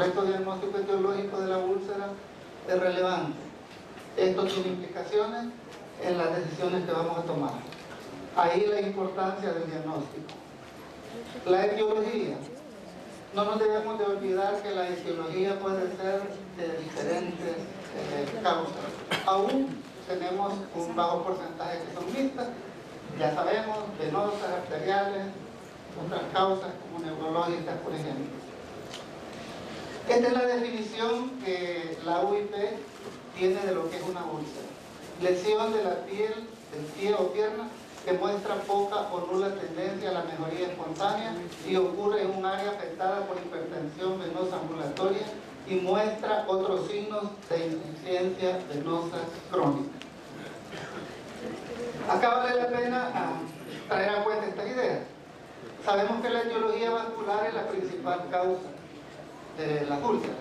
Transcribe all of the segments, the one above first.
correcto diagnóstico etiológico de la úlcera es relevante. Esto tiene implicaciones en las decisiones que vamos a tomar. Ahí la importancia del diagnóstico. La etiología. No nos debemos de olvidar que la etiología puede ser de diferentes causas. Aún tenemos un bajo porcentaje que son mixtas, ya sabemos, venosas, arteriales, otras causas como neurológicas, por ejemplo. Esta es la definición que la UIP tiene de lo que es una úlcera. Lesión de la piel, del pie o pierna, que muestra poca o nula tendencia a la mejoría espontánea y ocurre en un área afectada por hipertensión venosa ambulatoria y muestra otros signos de insuficiencia venosa crónica. Acá vale la pena traer a cuenta esta idea. Sabemos que la etiología vascular es la principal causa de la úlcera.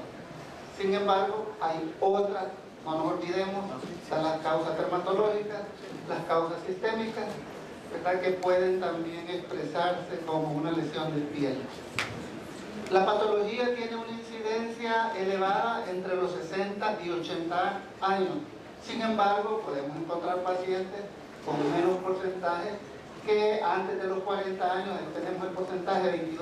Sin embargo, hay otras, no nos olvidemos, están las causas dermatológicas, las causas sistémicas, ¿verdad?, que pueden también expresarse como una lesión de piel. La patología tiene una incidencia elevada entre los 60 y 80 años. Sin embargo, podemos encontrar pacientes con menos porcentaje que antes de los 40 años tenemos el porcentaje de 22%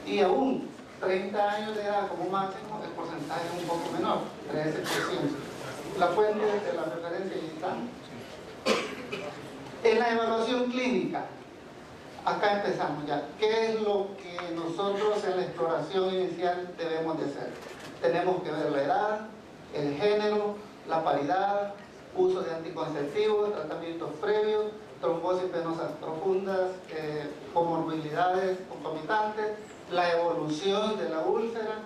y aún 30 años de edad como máximo el porcentaje es un poco menor, 13%. La fuente de la referencia ahí está. En la evaluación clínica, acá empezamos ya. ¿Qué es lo que nosotros en la exploración inicial debemos de hacer? Tenemos que ver la edad, el género, la paridad, uso de anticonceptivos, tratamientos previos, trombosis venosas profundas, comorbilidades concomitantes, la evolución de la úlcera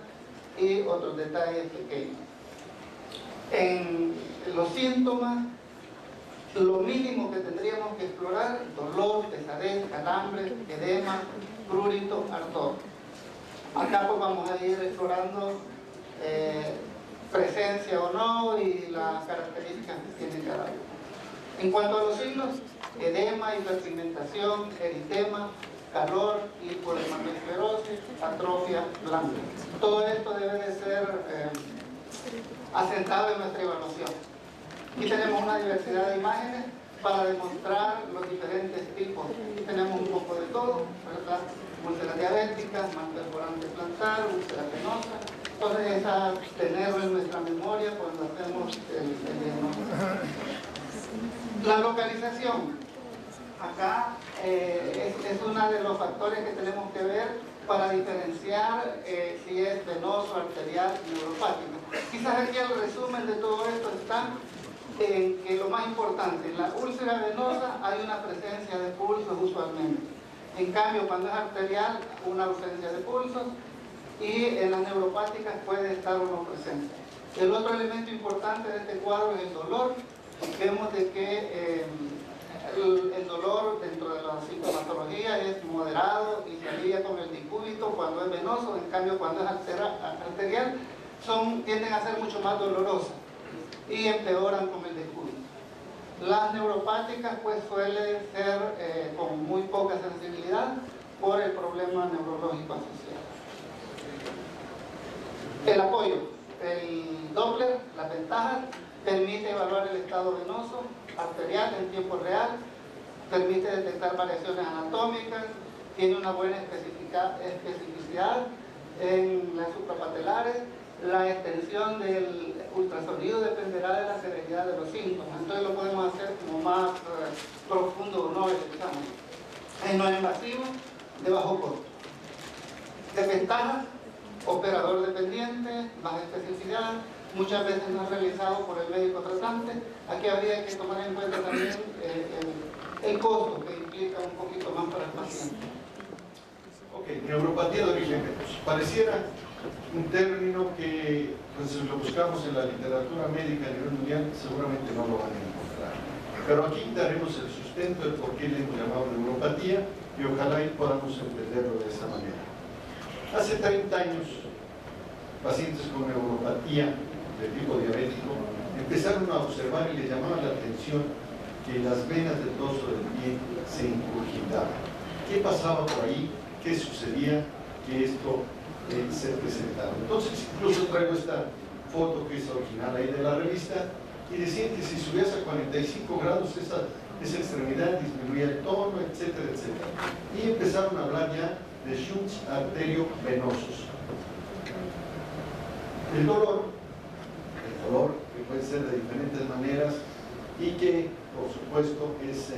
y otros detalles pequeños. En los síntomas, lo mínimo que tendríamos que explorar: dolor, pesadez, calambre, edema, prurito, ardor. Acá pues vamos a ir explorando presencia o no y las características que tiene cada uno. En cuanto a los signos, edema, hiperpigmentación, eritema, calor, hipodermatosclerosis, atrofia blanca. Todo esto debe de ser asentado en nuestra evaluación. Aquí tenemos una diversidad de imágenes para demostrar los diferentes tipos. Aquí tenemos un poco de todo, ¿verdad? Úlceras diabéticas, más perforante plantar, úlceras venosas. Entonces, tenerlo en nuestra memoria cuando hacemos el diagnóstico. La localización. Acá es uno de los factores que tenemos que ver para diferenciar si es venoso, arterial, neuropático. Quizás aquí el resumen de todo esto está en que lo más importante, en la úlcera venosa hay una presencia de pulsos usualmente. En cambio, cuando es arterial, una ausencia de pulsos, y en las neuropáticas puede estar uno presente. El otro elemento importante de este cuadro es el dolor. Vemos de que el dolor dentro de la sintomatología es moderado y se alivia con el dicúbito cuando es venoso. En cambio, cuando es arterial, tienden a ser mucho más dolorosas y empeoran con el decúbito. Las neuropáticas pues suelen ser con muy poca sensibilidad por el problema neurológico asociado. El apoyo, el Doppler, las ventajas, permite evaluar el estado venoso, arterial en tiempo real, permite detectar variaciones anatómicas, tiene una buena especificidad en las suprapatelares. La extensión del ultrasonido dependerá de la severidad de los síntomas, entonces lo podemos hacer como más profundo o no el examen. Es no invasivo, de bajo costo. Desventajas: operador dependiente, baja especificidad, muchas veces no es realizado por el médico tratante. Aquí habría que tomar en cuenta también el costo que implica un poquito más para el paciente. Ok, neuropatía de origen venoso. Pareciera un término que, pues, si lo buscamos en la literatura médica a nivel mundial, seguramente no lo van a encontrar. Pero aquí daremos el sustento de por qué le hemos llamado neuropatía y ojalá y podamos entenderlo de esa manera. Hace 30 años, pacientes con neuropatía de tipo diabético empezaron a observar y les llamaba la atención que las venas del dorso del pie se encurgitaban. ¿Qué pasaba por ahí? ¿Qué sucedía? Que esto se presentaron. Entonces, incluso traigo esta foto que es original ahí de la revista, y decían que si subías a 45 grados esa extremidad disminuía el tono, etcétera, etcétera. Y empezaron a hablar ya de shunts arteriovenosos. El dolor que puede ser de diferentes maneras y que, por supuesto, es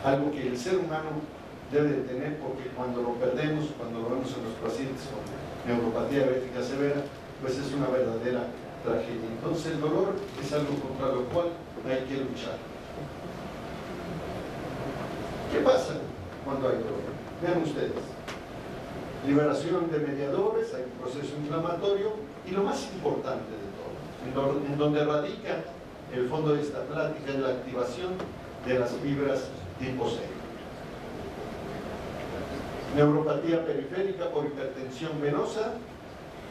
algo que el ser humano debe de tener, porque cuando lo perdemos, cuando lo vemos en los pacientes con neuropatía diabética severa, pues es una verdadera tragedia. Entonces el dolor es algo contra lo cual hay que luchar. ¿Qué pasa cuando hay dolor? Vean ustedes. Liberación de mediadores, hay un proceso inflamatorio, y lo más importante de todo, en donde radica el fondo de esta plática, es la activación de las fibras tipo C. Neuropatía periférica por hipertensión venosa,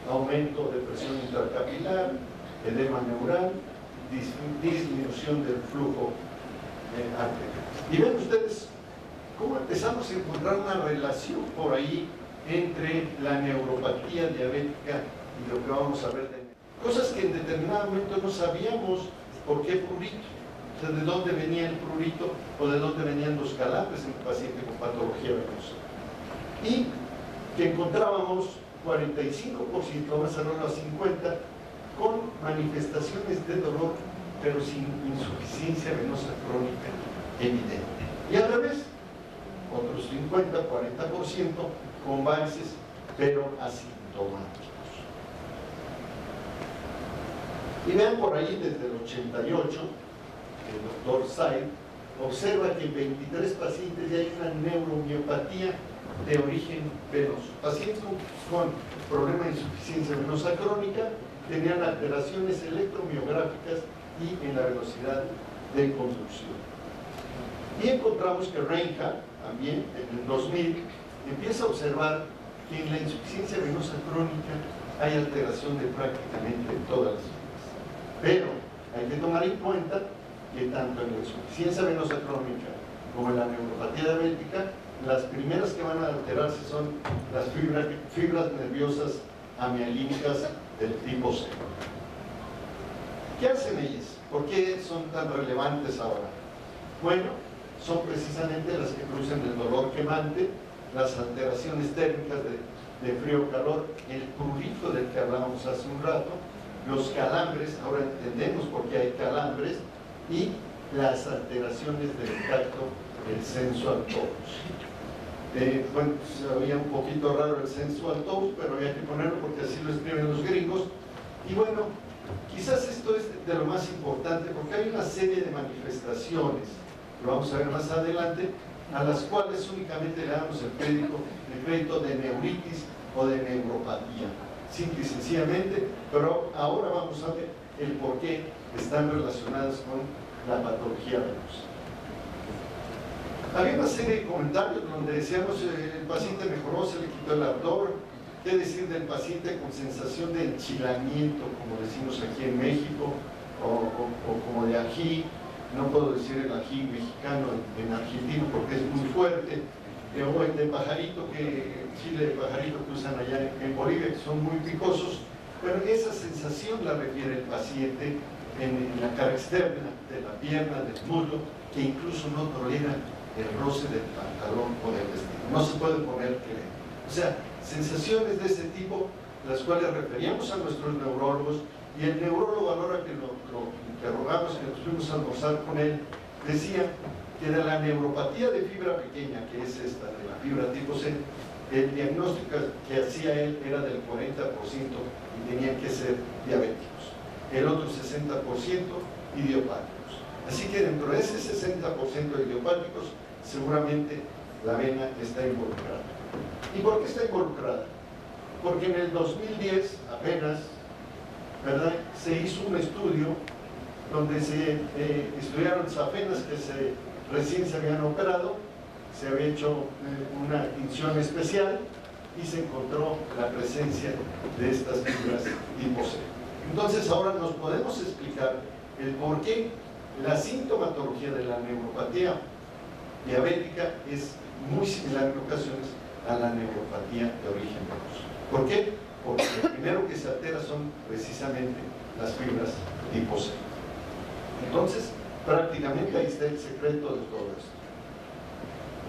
aumento de presión intracapilar, edema neural, disminución del flujo arterial. Y ven ustedes cómo empezamos a encontrar una relación por ahí entre la neuropatía diabética y lo que vamos a ver. Cosas que en determinado momento no sabíamos. ¿Por qué prurito? O sea, ¿de dónde venía el prurito o de dónde venían los calambres en el paciente con patología venosa? Y que encontrábamos 45%, vamos a hablar a 50%, con manifestaciones de dolor, pero sin insuficiencia venosa crónica evidente. Y al revés, otros 50-40% con varices, pero asintomáticos. Y vean por ahí, desde el 88, el doctor Said observa que en 23 pacientes ya hay una neuromiopatía de origen venoso. Pacientes con problema de insuficiencia venosa crónica tenían alteraciones electromiográficas y en la velocidad de conducción. Y encontramos que Reinhardt, también en el 2000, empieza a observar que en la insuficiencia venosa crónica hay alteración de prácticamente todas las vías. Pero hay que tomar en cuenta que tanto en la insuficiencia venosa crónica como en la neuropatía diabética, las primeras que van a alterarse son las fibras nerviosas amialínicas del tipo C. ¿Qué hacen ellas? ¿Por qué son tan relevantes ahora? Bueno, son precisamente las que producen el dolor quemante, las alteraciones térmicas de frío-calor, el prurito del que hablábamos hace un rato, los calambres, ahora entendemos por qué hay calambres, y las alteraciones del tacto, el sensual tonus. Bueno, se oía un poquito raro el sensual tonus, pero había que ponerlo porque así lo escriben los gringos. Y bueno, quizás esto es de lo más importante, porque hay una serie de manifestaciones, lo vamos a ver más adelante, a las cuales únicamente le damos el crédito de neuritis o de neuropatía, simple y sencillamente, pero ahora vamos a ver el por qué están relacionadas con la patología venosa. Había una serie de comentarios donde decíamos el paciente mejoró, se le quitó el ardor. ¿Qué decir del paciente con sensación de enchilamiento, como decimos aquí en México, o como de ají? No puedo decir el ají mexicano en argentino porque es muy fuerte, o el de pajarito, chile de pajarito que usan allá en Bolivia, que son muy picosos, pero esa sensación la refiere el paciente en la cara externa de la pierna, del muslo, que incluso no tolera el roce del pantalón o del vestido. No se puede poner crema. O sea, sensaciones de ese tipo, las cuales referíamos a nuestros neurólogos, y el neurólogo, a la hora que lo interrogamos, que nos fuimos a almorzar con él, decía que de la neuropatía de fibra pequeña, que es esta, de la fibra tipo C, el diagnóstico que hacía él era del 40% y tenían que ser diabéticos. El otro 60% idiopáticos. Así que dentro de ese 60% idiopáticos, seguramente la vena está involucrada. ¿Y por qué está involucrada? Porque en el 2010 apenas, ¿verdad?, se hizo un estudio donde se estudiaron apenas que recién se habían operado, se había hecho una tinción especial y se encontró la presencia de estas fibras tipo C. Entonces ahora nos podemos explicar el por qué la sintomatología de la neuropatía diabética es muy similar en ocasiones a la neuropatía de origen venoso. ¿Por qué? porque lo primero que se altera son precisamente las fibras tipo C. Entonces, prácticamente ahí está el secreto de todo esto.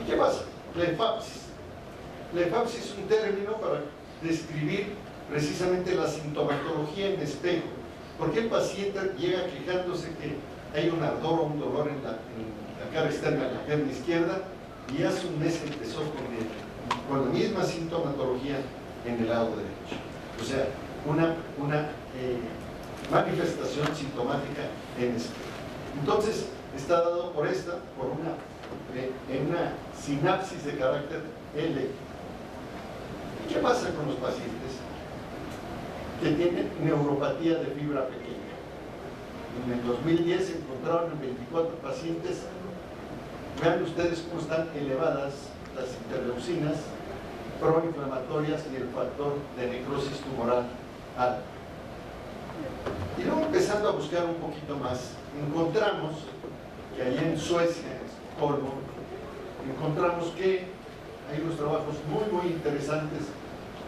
¿Y qué pasa? La efapsis. La efapsis es un término para describir precisamente la sintomatología en espejo. Porque el paciente llega quejándose que hay un ardor o un dolor en la cara externa de la pierna izquierda y hace un mes empezó con la misma sintomatología en el lado derecho. O sea, una manifestación sintomática en espejo. Entonces, está dado por una sinapsis de carácter L. ¿Y qué pasa con los pacientes que tienen neuropatía de fibra pequeña? En el 2010 se encontraron en 24 pacientes. Vean ustedes cómo están elevadas las interleucinas proinflamatorias y el factor de necrosis tumoral alto. Y luego, empezando a buscar un poquito más, encontramos que allá en Suecia, en Estocolmo, encontramos que hay unos trabajos muy interesantes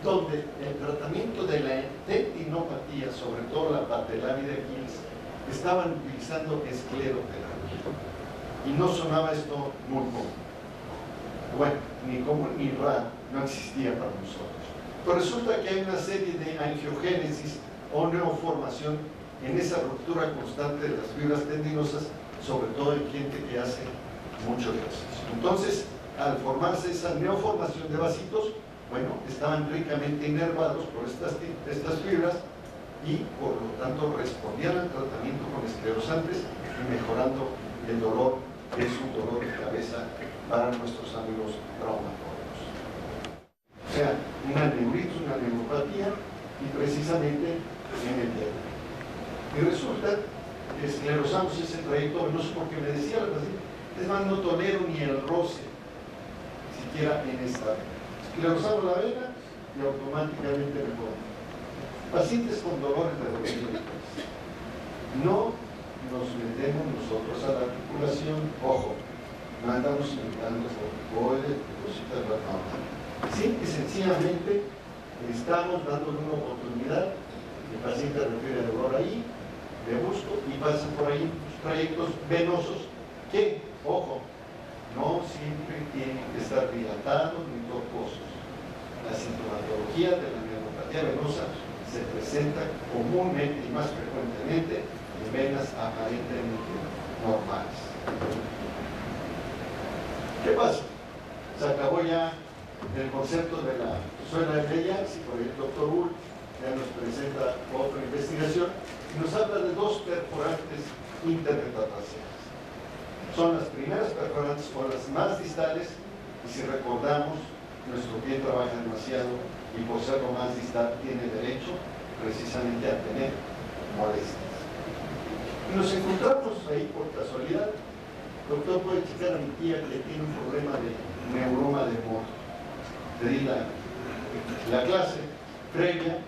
donde el tratamiento de la tendinopatía, sobre todo la patelar de Aquiles, estaban utilizando escleroterapia. Y no sonaba esto muy común. Bueno, ni común ni raro, no existía para nosotros. Pero resulta que hay una serie de angiogénesis o neoformación en esa ruptura constante de las fibras tendinosas, sobre todo en gente que hace mucho ejercicio. Entonces, al formarse esa neoformación de vasitos, bueno, estaban ricamente inervados por estas fibras y por lo tanto respondían al tratamiento con esclerosantes y mejorando el dolor, que es un dolor de cabeza para nuestros amigos traumatólogos. O sea, una neuritis, una neuropatía y precisamente en el dedo. Y resulta que esclerosamos ese trayecto venoso porque me decía la paciente, es más, no tolero ni el roce, siquiera en esta vena. Esclerosamos la vena y automáticamente mejora. Pacientes con dolores de rodilla. No nos metemos nosotros a la articulación, ojo, no andamos imitando corticoides, cositas raras. Sí, que sencillamente estamos dándole una oportunidad. El paciente refiere dolor ahí, de busco, y pasan por ahí trayectos venosos que, ojo, no siempre tienen que estar dilatados ni tortuosos. La sintomatología de la neuropatía venosa se presenta comúnmente y más frecuentemente en venas aparentemente normales. ¿Qué pasa? Se acabó ya el concepto de la suela de Bellans y por el doctor Bull ya nos presenta otra investigación y nos habla de dos perforantes intermetatarsiales. Son las primeras perforantes o las más distales, y si recordamos, nuestro pie trabaja demasiado y por ser lo más distal tiene derecho precisamente a tener molestias. Y nos encontramos ahí por casualidad. Doctor, puede checar a mi tía que tiene un problema de neuroma de motor. Le di la clase previa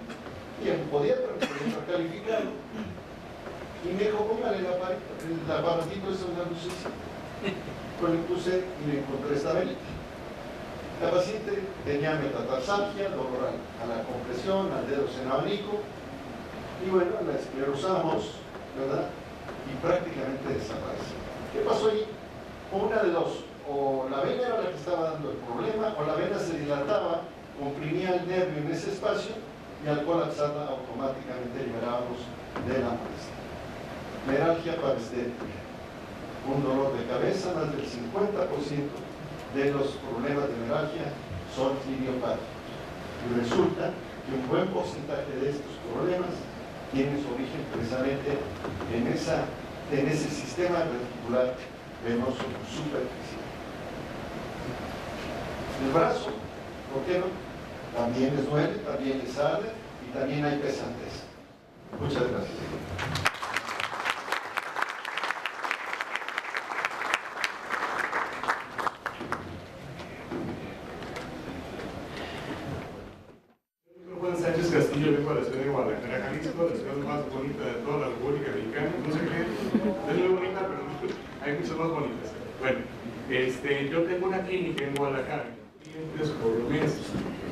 y el podiatra me calificado y me dijo, póngale el aparatito de una lucecita. Pues le puse y le encontré esta velita. La paciente tenía metatarsalgia, dolor a la compresión, al dedo en abanico, y bueno, la esclerosamos, ¿verdad? Y prácticamente desapareció. ¿Qué pasó allí? Una de dos, o la vena era la que estaba dando el problema, o la vena se dilataba, comprimía el nervio en ese espacio, y al colapsarla automáticamente liberábamos de la molestia. Meralgia parestética, un dolor de cabeza, más del 50% de los problemas de meralgia son idiopáticos. Y resulta que un buen porcentaje de estos problemas tienen su origen precisamente en ese sistema reticular venoso superficial. El brazo, ¿por qué no? También les duele, también les arde y también hay pesantez. Muchas gracias. Juan Sánchez Castillo, vengo a la ciudad de Guadalajara, Jalisco, la ciudad más bonita de toda la República Mexicana. No sé qué, es muy bonita, pero hay muchas más bonitas. Bueno, yo tengo una clínica en Guadalajara, clientes por mes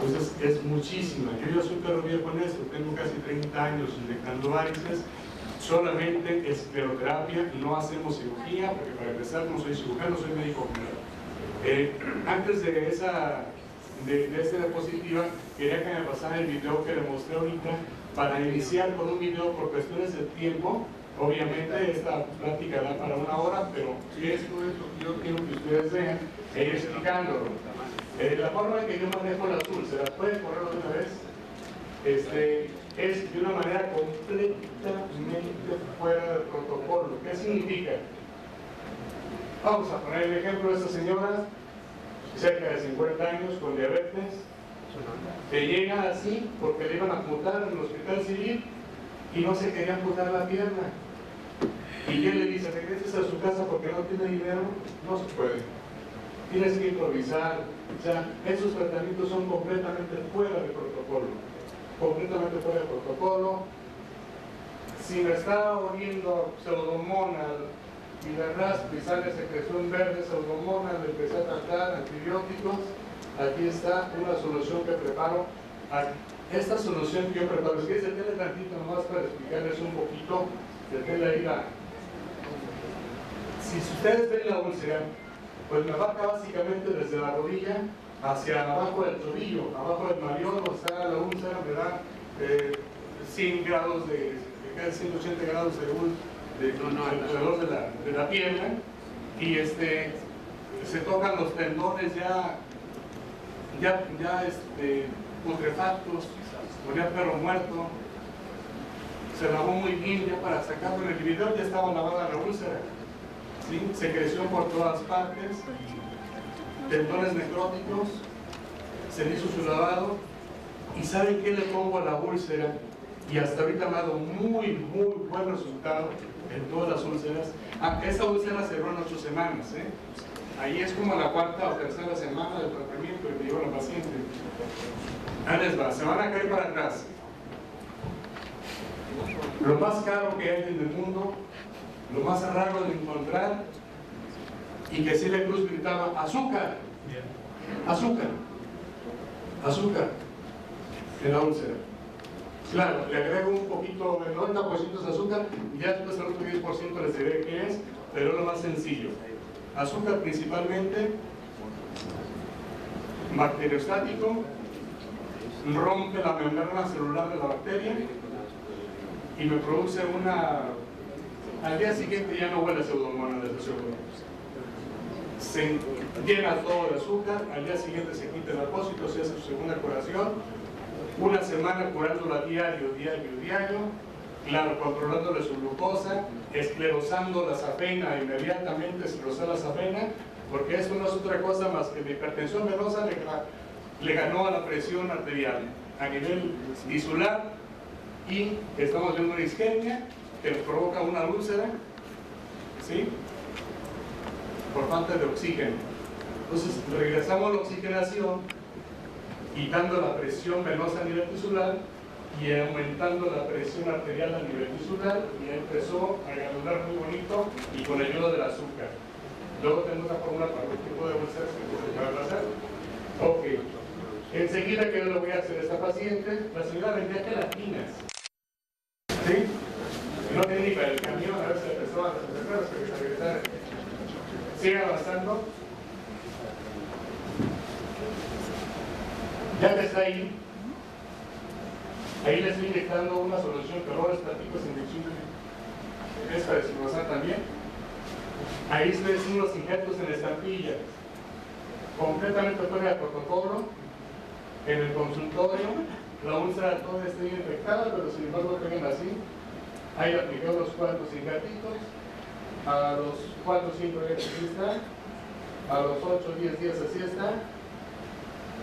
Entonces es muchísima. Yo ya soy perro viejo en esto, tengo casi 30 años inyectando varices, solamente escleroterapia, no hacemos cirugía, porque para empezar no soy cirujano, soy médico general. Antes de esta diapositiva, quería que me pasara el video que le mostré ahorita, para iniciar con un video por cuestiones de tiempo. Obviamente esta plática da para 1 hora, pero esto es lo que yo quiero que ustedes vean, ir explicándolo. La forma en que yo manejo las úlceras, ¿puede correrlo de una vez? Es de una manera completamente fuera del protocolo. ¿Qué significa? Vamos a poner el ejemplo de esta señora, cerca de 50 años, con diabetes, que llega así porque le iban a amputar en el hospital civil y no se quería amputar la pierna. ¿Y quién le dice? Regreses a su casa porque no tiene dinero. No se puede. Tienes que improvisar. O sea, esos tratamientos son completamente fuera de protocolo. Completamente fuera de protocolo. Si me está oliendo pseudomonas y le raspo y sale secreción verde, pseudomonas, le empecé a tratar antibióticos, aquí está una solución que preparo. Esta solución que yo preparo, es que se tiene tantito nomás para explicarles un poquito, deténle ahí la... Si ustedes ven la úlcera, pues me abarca básicamente desde la rodilla hacia abajo del tobillo, abajo del mariolo está la úlcera, me da 100 grados casi 180 grados alrededor de la pierna, y se tocan los tendones ya putrefactos, o ya perro muerto. Se lavó muy bien ya para sacarlo. En el video ya estaba lavada la úlcera, ¿sí? Secreción por todas partes, tendones necróticos, se le hizo su lavado. ¿Y saben qué le pongo a la úlcera? Y hasta ahorita me ha dado muy buen resultado en todas las úlceras. Esta úlcera cerró en 8 semanas, ¿eh? Ahí es como la 4ª o 3ª semana del tratamiento que me lleva la paciente. Ahí les va, se van a caer para atrás. Lo más caro que hay en el mundo, lo más raro de encontrar, y que Celia Cruz gritaba: azúcar, azúcar, azúcar en la úlcera. Claro, le agrego un poquito, el 90% es azúcar, y ya después el otro 10% les diré qué es, pero es lo más sencillo. Azúcar principalmente, bacteriostático, rompe la membrana celular de la bacteria y me produce al día siguiente ya no huele a pseudomonas de seguro. Se llena todo de azúcar, al día siguiente se quita el apósito, se hace su segunda curación, 1 semana curándola diario, claro, controlándole su glucosa, esclerosando la safena, inmediatamente esclerosar la safena, porque eso no es otra cosa más que la hipertensión venosa le ganó a la presión arterial a nivel tisular, y estamos viendo una isquemia que provoca una úlcera, ¿sí? Por falta de oxígeno. Entonces regresamos a la oxigenación, quitando la presión venosa a nivel tisular y aumentando la presión arterial a nivel tisular, y ya empezó a granular muy bonito y con ayuda del azúcar. Luego tengo una fórmula para el tipo de úlceras que se puede hacer. Ok. Enseguida, ¿qué le voy a hacer a esta paciente? La señora vendía gelatinas, ¿sí? No tenía ni para el camión, a ver si empezó a regresar. Sigue avanzando. Ya que está ahí, le estoy inyectando una solución que ahora les platico, es inyección de esta de Silosan también. Ahí estoy haciendo unos injertos en la estampilla, completamente fuera de protocolo. En el consultorio, la úlcera toda está infectada, pero sin embargo pegan así. Ahí le apliqué unos 4 injertitos, a los 4 o 5 días así está, a los 8 o 10 días así está,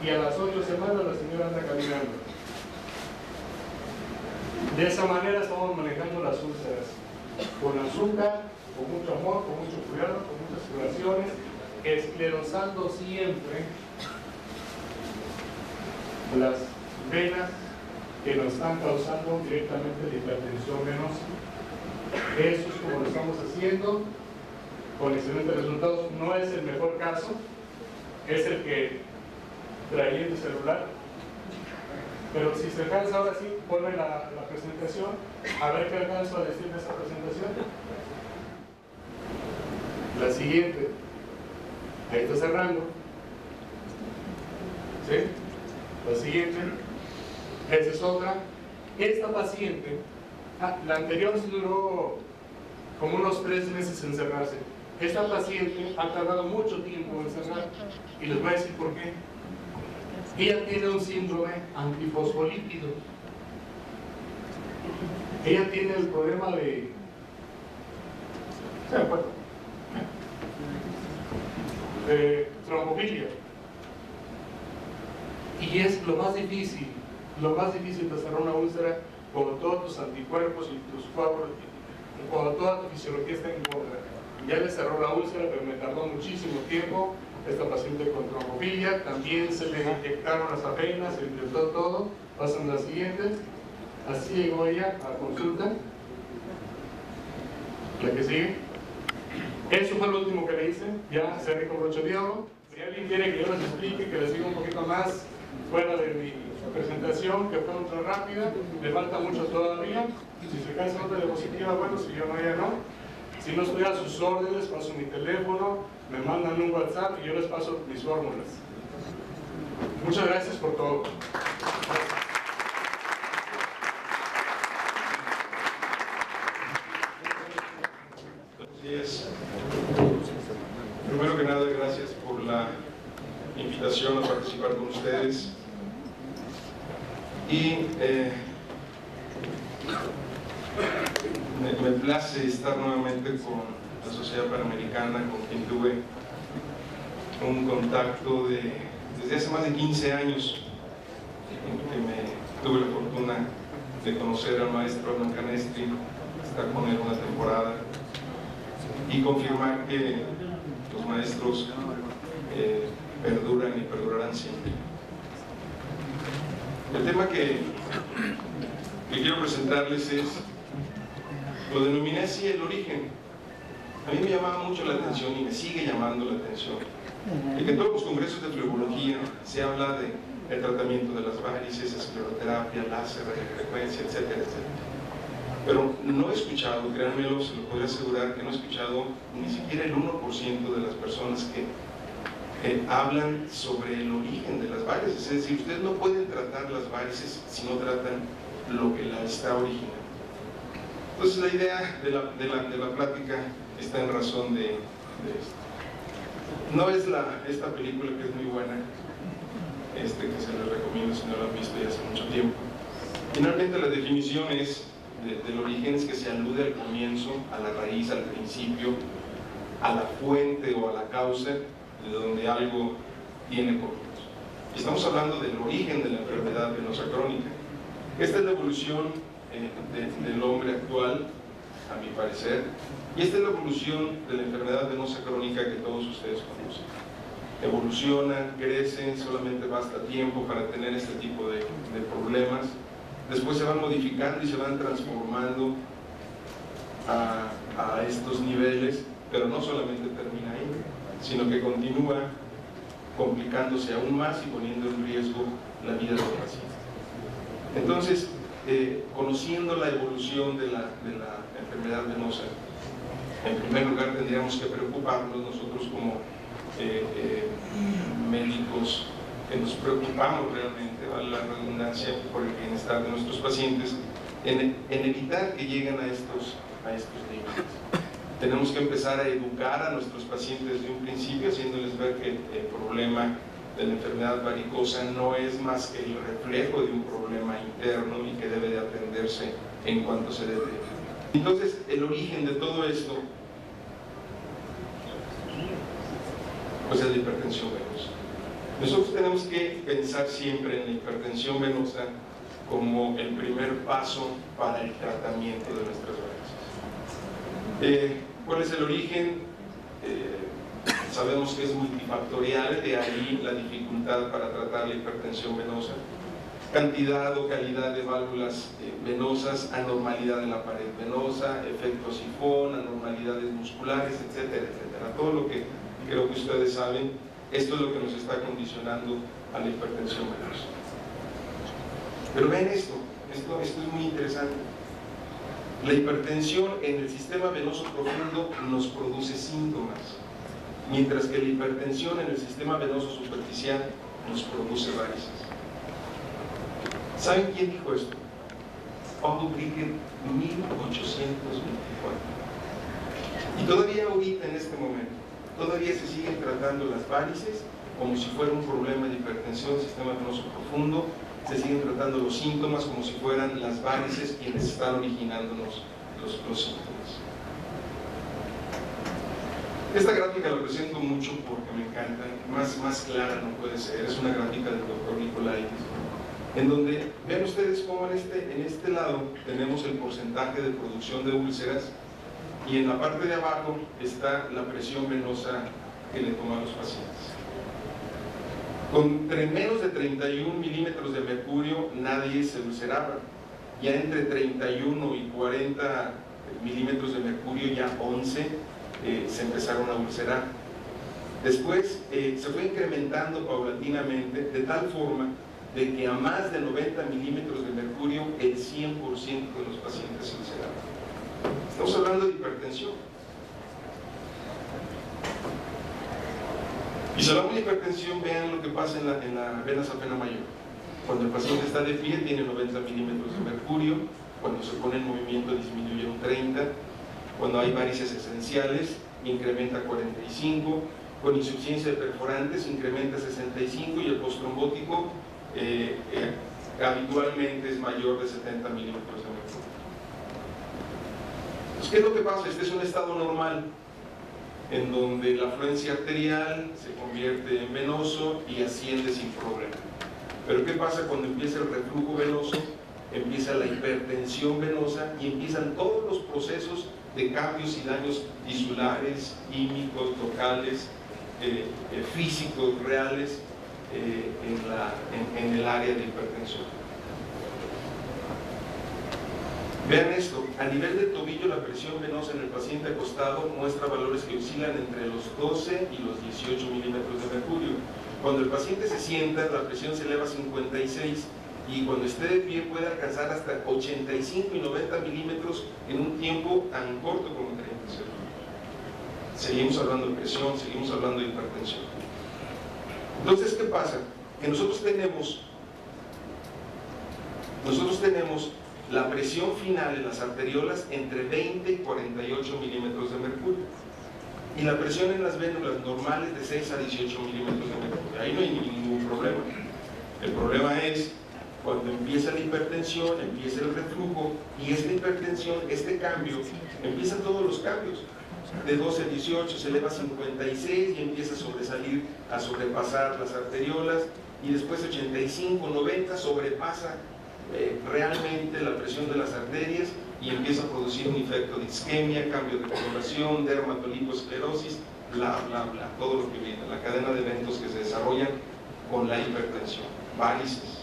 y a las 8 semanas la señora anda caminando. De esa manera estamos manejando las úlceras, con azúcar, con mucho amor, con mucho cuidado, con muchas curaciones, esclerosando siempre las venas que nos están causando directamente la hipertensión venosa. Eso es como lo estamos haciendo, con excelentes resultados. No es el mejor caso, es el que trayendo celular Pero si se alcanza ahora sí, ponme la presentación, a ver qué alcanzo a decir de esa presentación. La siguiente, ahí está cerrando. ¿Sí? La siguiente, esa es otra. Esta paciente, la anterior se duró como unos 3 meses en cerrarse. Esta paciente ha tardado mucho tiempo en cerrar y les voy a decir por qué. Ella tiene un síndrome antifosfolípido. Ella tiene el problema de... ¿se acuerdan? De trombofilia. Y es lo más difícil de cerrar una úlcera cuando todos tus anticuerpos y tus coágulos, cuando toda tu fisiología está en contra. Ya le cerró la úlcera, pero me tardó muchísimo tiempo. Esta paciente con trombofilia, también se le inyectaron las afeinas, se intentó todo. Pasan las siguientes. Así llegó ella a consulta. La que sigue. Eso fue lo último que le hice. Ya cerré con broche de oro. Si alguien quiere que yo les explique, que les diga un poquito más fuera de mi presentación, que fue ultra rápida, le falta mucho todavía. Si se cansa otra diapositiva, bueno, si yo no, ya no. Si no estoy a sus órdenes, paso mi teléfono, me mandan un WhatsApp y yo les paso mis fórmulas. Muchas gracias por todo. Así es. Primero que nada, gracias por la invitación a participar con ustedes. Y me place estar nuevamente con la Sociedad Panamericana, con quien tuve un contacto desde hace más de 15 años, en que tuve la fortuna de conocer al maestro Hernán Canestri, estar con él una temporada y confirmar que los maestros perduran y perdurarán siempre. El tema que quiero presentarles lo denominé así, el origen. A mí me llamaba mucho la atención y me sigue llamando la atención de que en todos los congresos de flebología se habla del tratamiento de las varices, escleroterapia, láser, radiofrecuencia, etcétera, etcétera. Pero no he escuchado, créanmelo, se lo podría asegurar que no he escuchado ni siquiera el 1% de las personas que hablan sobre el origen de las varices. Es decir, ustedes no pueden tratar las varices si no tratan lo que la está originando. Entonces la idea de la plática está en razón de esto. No es esta película, que es muy buena, que se les recomiendo si no la han visto ya hace mucho tiempo. Finalmente la definición del origen es que se alude al comienzo, a la raíz, al principio, a la fuente o a la causa de donde algo tiene comienzo. Estamos hablando del origen de la enfermedad venosa crónica. Esta es la evolución del hombre actual, a mi parecer, y esta es la evolución de la enfermedad venosa crónica que todos ustedes conocen. Evoluciona, crece, solamente basta tiempo para tener este tipo de problemas. Después se van modificando y se van transformando a estos niveles, pero no solamente termina ahí, sino que continúa complicándose aún más y poniendo en riesgo la vida del paciente. Entonces, conociendo la evolución de la enfermedad venosa, en primer lugar tendríamos que preocuparnos nosotros como médicos que nos preocupamos realmente, vale la redundancia, por el bienestar de nuestros pacientes, en evitar que lleguen a estos límites. Tenemos que empezar a educar a nuestros pacientes desde un principio, haciéndoles ver que el problema de la enfermedad varicosa no es más que el reflejo de un problema interno y que debe de atenderse en cuanto se detecte. Entonces, el origen de todo esto pues es la hipertensión venosa. Nosotros tenemos que pensar siempre en la hipertensión venosa como el primer paso para el tratamiento de nuestras varices. ¿Cuál es el origen? Sabemos que es multifactorial, de ahí la dificultad para tratar la hipertensión venosa. Cantidad o calidad de válvulas venosas, anormalidad en la pared venosa, efecto sifón, anormalidades musculares, etcétera, etcétera. Todo lo que creo que ustedes saben, esto es lo que nos está condicionando a la hipertensión venosa. Pero vean esto es muy interesante. La hipertensión en el sistema venoso profundo nos produce síntomas, mientras que la hipertensión en el sistema venoso superficial nos produce varices. ¿Saben quién dijo esto? Otto Bricker, 1824. Y todavía ahorita, en este momento, todavía se siguen tratando las varices como si fuera un problema de hipertensión del sistema venoso profundo. Se siguen tratando los síntomas como si fueran las varices quienes están originándonos los síntomas. Esta gráfica la presento mucho porque me encanta, más clara no puede ser. Es una gráfica del doctor Nicolaitis, en donde vean ustedes cómo en este lado tenemos el porcentaje de producción de úlceras y en la parte de abajo está la presión venosa que le toma a los pacientes. Con menos de 31 milímetros de mercurio nadie se ulceraba. Ya entre 31 y 40 milímetros de mercurio, ya 11 se empezaron a ulcerar. Después se fue incrementando paulatinamente de tal forma de que a más de 90 milímetros de mercurio el 100% de los pacientes se ulceraban. Estamos hablando de hipertensión. Y si hablamos de hipertensión, vean lo que pasa en la vena safena mayor. Cuando el paciente está de pie tiene 90 milímetros de mercurio, cuando se pone en movimiento disminuye un 30, cuando hay varices esenciales incrementa 45, con insuficiencia de perforantes incrementa 65 y el postrombótico habitualmente es mayor de 70 milímetros de mercurio. Entonces, ¿qué es lo que pasa? Este es un estado normal en donde la afluencia arterial se convierte en venoso y asciende sin problema. Pero ¿qué pasa cuando empieza el reflujo venoso? Empieza la hipertensión venosa y empiezan todos los procesos de cambios y daños tisulares, químicos, locales, físicos, reales en el área de hipertensión. Vean esto, a nivel del tobillo la presión venosa en el paciente acostado muestra valores que oscilan entre los 12 y los 18 milímetros de mercurio. Cuando el paciente se sienta, la presión se eleva a 56 y cuando esté de pie puede alcanzar hasta 85 y 90 milímetros en un tiempo tan corto como 30 segundos. Seguimos hablando de presión, seguimos hablando de hipertensión. Entonces, ¿qué pasa? Que nosotros tenemos la presión final en las arteriolas entre 20 y 48 milímetros de mercurio y la presión en las vénulas normales de 6 a 18 milímetros de mercurio. Ahí no hay ningún problema. El problema es cuando empieza la hipertensión, empieza el reflujo y esta hipertensión, este cambio, empiezan todos los cambios. De 12 a 18 se eleva a 56 y empieza a sobresalir, a sobrepasar las arteriolas y después 85, 90 sobrepasa realmente la presión de las arterias y empieza a producir un efecto de isquemia, cambio de coloración, dermatoliposclerosis, bla, bla, bla, todo lo que viene, la cadena de eventos que se desarrollan con la hipertensión, varices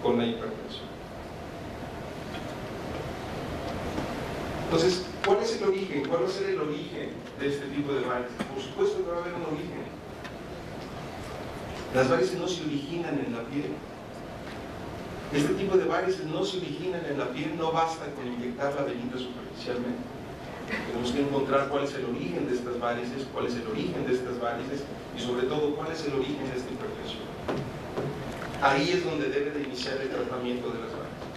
con la hipertensión. Entonces, ¿cuál es el origen? ¿Cuál va a ser el origen de este tipo de varices? Por supuesto que va a haber un origen. Las varices no se originan en la piel. Este tipo de varices no se originan en la piel, no basta con inyectar la venita superficialmente. Tenemos que encontrar cuál es el origen de estas varices, cuál es el origen de estas varices y sobre todo cuál es el origen de esta hipertensión. Ahí es donde debe de iniciar el tratamiento de las varices.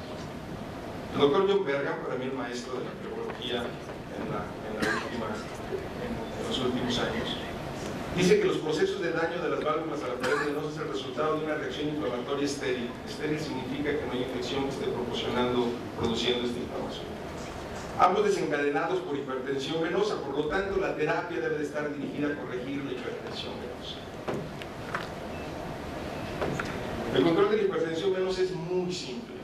El doctor John Bergan, para mí el maestro de la neurología en los últimos años, dice que los procesos de daño de las válvulas a la pared venosa es el resultado de una reacción inflamatoria estéril. Estéril significa que no hay infección que esté produciendo esta inflamación. Ambos desencadenados por hipertensión venosa, por lo tanto la terapia debe de estar dirigida a corregir la hipertensión venosa. El control de la hipertensión venosa es muy simple.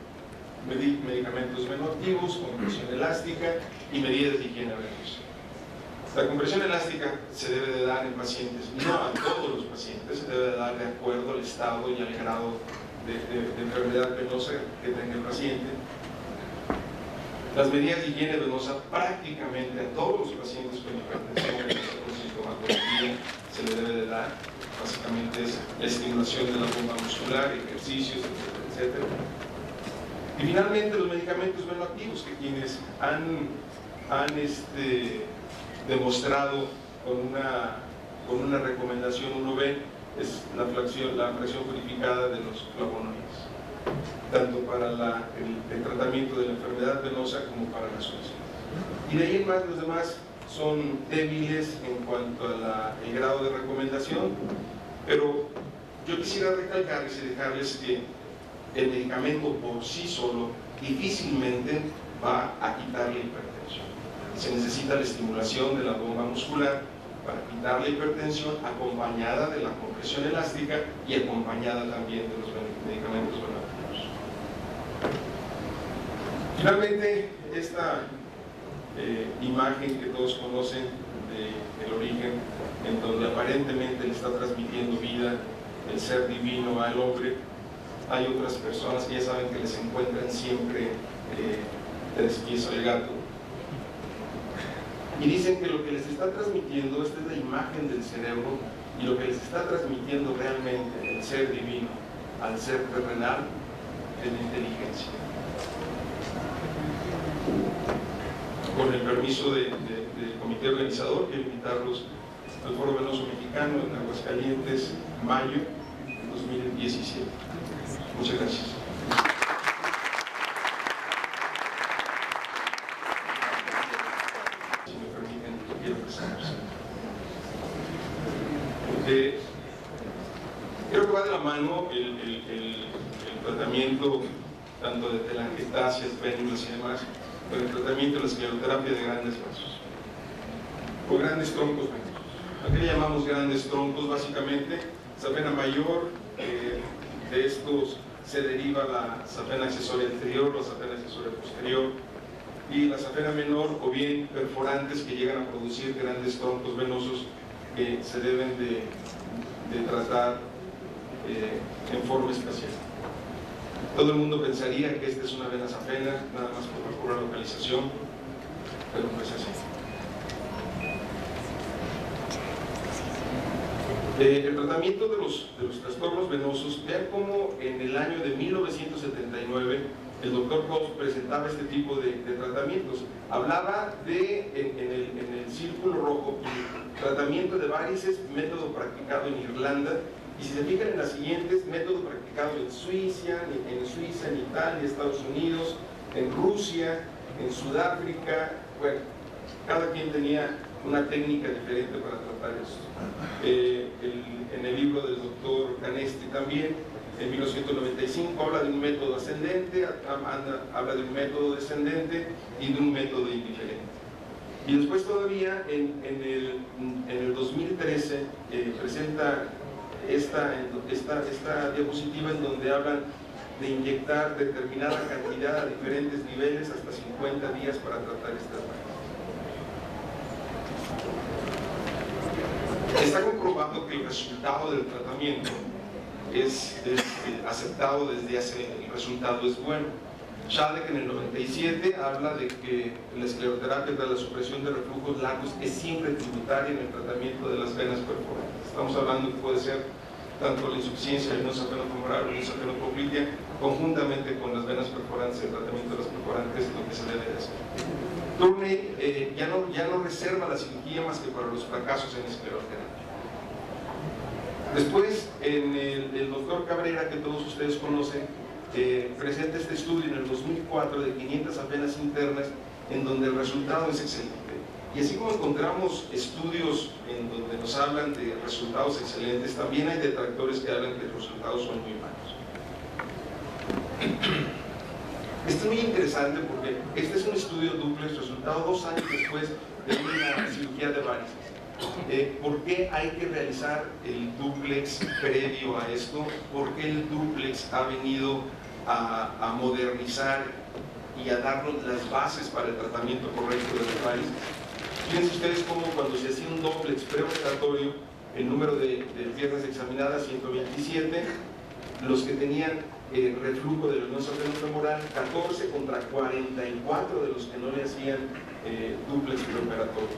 Medicamentos venoactivos, compresión elástica y medidas de higiene venosa. La compresión elástica se debe de dar en pacientes, no a todos los pacientes, se debe de dar de acuerdo al estado y al grado de enfermedad venosa que tenga el paciente. Las medidas de higiene venosa prácticamente a todos los pacientes con hipertensión venosa con sintomatología se le debe de dar. Básicamente es la estimulación de la bomba muscular, ejercicios, etcétera, etcétera. Y finalmente los medicamentos venoactivos, que quienes han demostrado con una recomendación 1B es la fracción purificada de los flavonoides, tanto para el tratamiento de la enfermedad venosa como para la suecia. Y de ahí en más los demás son débiles en cuanto a el grado de recomendación, pero yo quisiera recalcarles y dejarles que el medicamento por sí solo difícilmente va a quitar la hipertensión. Se necesita la estimulación de la bomba muscular para quitar la hipertensión, acompañada de la compresión elástica y acompañada también de los medicamentos venoactivos. Finalmente, esta imagen que todos conocen del origen, en donde aparentemente le está transmitiendo vida el ser divino al hombre, hay otras personas que ya saben que les encuentran siempre tres pies al gato, y dicen que lo que les está transmitiendo, esta es la imagen del cerebro, y lo que les está transmitiendo realmente el ser divino al ser terrenal es la inteligencia. Con el permiso del comité organizador, quiero invitarlos al Foro Venoso Mexicano en Aguascalientes, mayo 2017. Muchas gracias. Si me permiten, quiero presentarse. Creo que va de la mano el tratamiento tanto de telangiectasias, pénulas y demás, con el tratamiento de la escleroterapia de grandes vasos o grandes troncos venosos. ¿A qué le llamamos grandes troncos? Básicamente, safena mayor, de estos se deriva la safena accesoria anterior, la safena accesoria posterior, y la safena menor, o bien perforantes que llegan a producir grandes troncos venosos que se deben de tratar en forma especial. Todo el mundo pensaría que esta es una vena safena, nada más por la pura localización, pero no es así. El tratamiento de los trastornos venosos, vean cómo en el año de 1979 el doctor Koch presentaba este tipo de tratamientos. Hablaba en el círculo rojo, tratamiento de varices, método practicado en Irlanda, y si se fijan en las siguientes, método practicado en Suiza, en Italia, Estados Unidos, en Rusia, en Sudáfrica. Bueno, cada quien tenía una técnica diferente para tratar esto. En el libro del doctor Canesti también, en 1995, habla de un método ascendente, habla de un método descendente y de un método indiferente. Y después todavía en el 2013 presenta esta diapositiva en donde hablan de inyectar determinada cantidad a diferentes niveles hasta 50 días para tratar estas vainas. Está comprobado que el resultado del tratamiento es aceptado desde hace, el resultado es bueno. Schadek en el 97 habla de que la escleroterapia tras la supresión de reflujos largos es siempre tributaria en el tratamiento de las venas perforantes. Estamos hablando que puede ser tanto la insuficiencia venosa femoral o la fenopoplitea conjuntamente con las venas perforantes, el tratamiento de las perforantes, lo que se debe de hacer. Tourney ya no reserva la cirugía más que para los fracasos en escleroterapia. Después, el doctor Cabrera, que todos ustedes conocen, presenta este estudio en el 2004 de 500 venas internas, en donde el resultado es excelente. Y así como encontramos estudios en donde nos hablan de resultados excelentes, también hay detractores que hablan que los resultados son muy malos. Esto es muy interesante porque este es un estudio duplex, resultado 2 años después de una cirugía de varices. ¿Por qué hay que realizar el duplex previo a esto? Porque el duplex ha venido a modernizar y a darnos las bases para el tratamiento correcto de las varices. Fíjense ustedes cómo cuando se hacía un duplex preoperatorio, el número de piernas examinadas 127, los que tenían reflujo de la unión safeno-femoral 14 contra 44 de los que no le hacían duplex preoperatorio.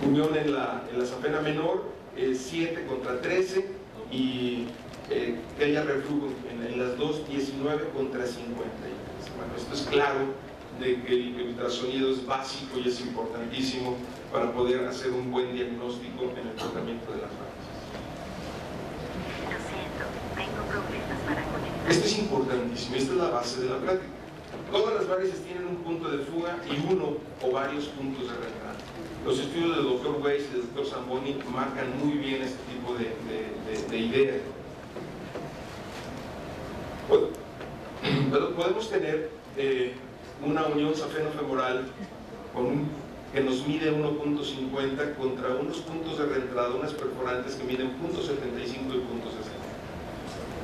Unión en la safena menor 7 contra 13 y que haya reflujo en las dos 19 contra 53. Bueno, esto es claro de que el ultrasonido es básico y es importantísimo para poder hacer un buen diagnóstico en el tratamiento de las varices. Lo siento, tengo problemas para conectar. Esto es importantísimo, esta es la base de la práctica. Todas las varices tienen un punto de fuga y uno o varios puntos de reentrada. Los estudios del Dr. Weiss y del Dr. Zamboni marcan muy bien este tipo de ideas. Pero podemos tener una unión safeno-femoral que nos mide 1.50 contra unos puntos de reentrada, unas perforantes que miden 0.75 y 0.60.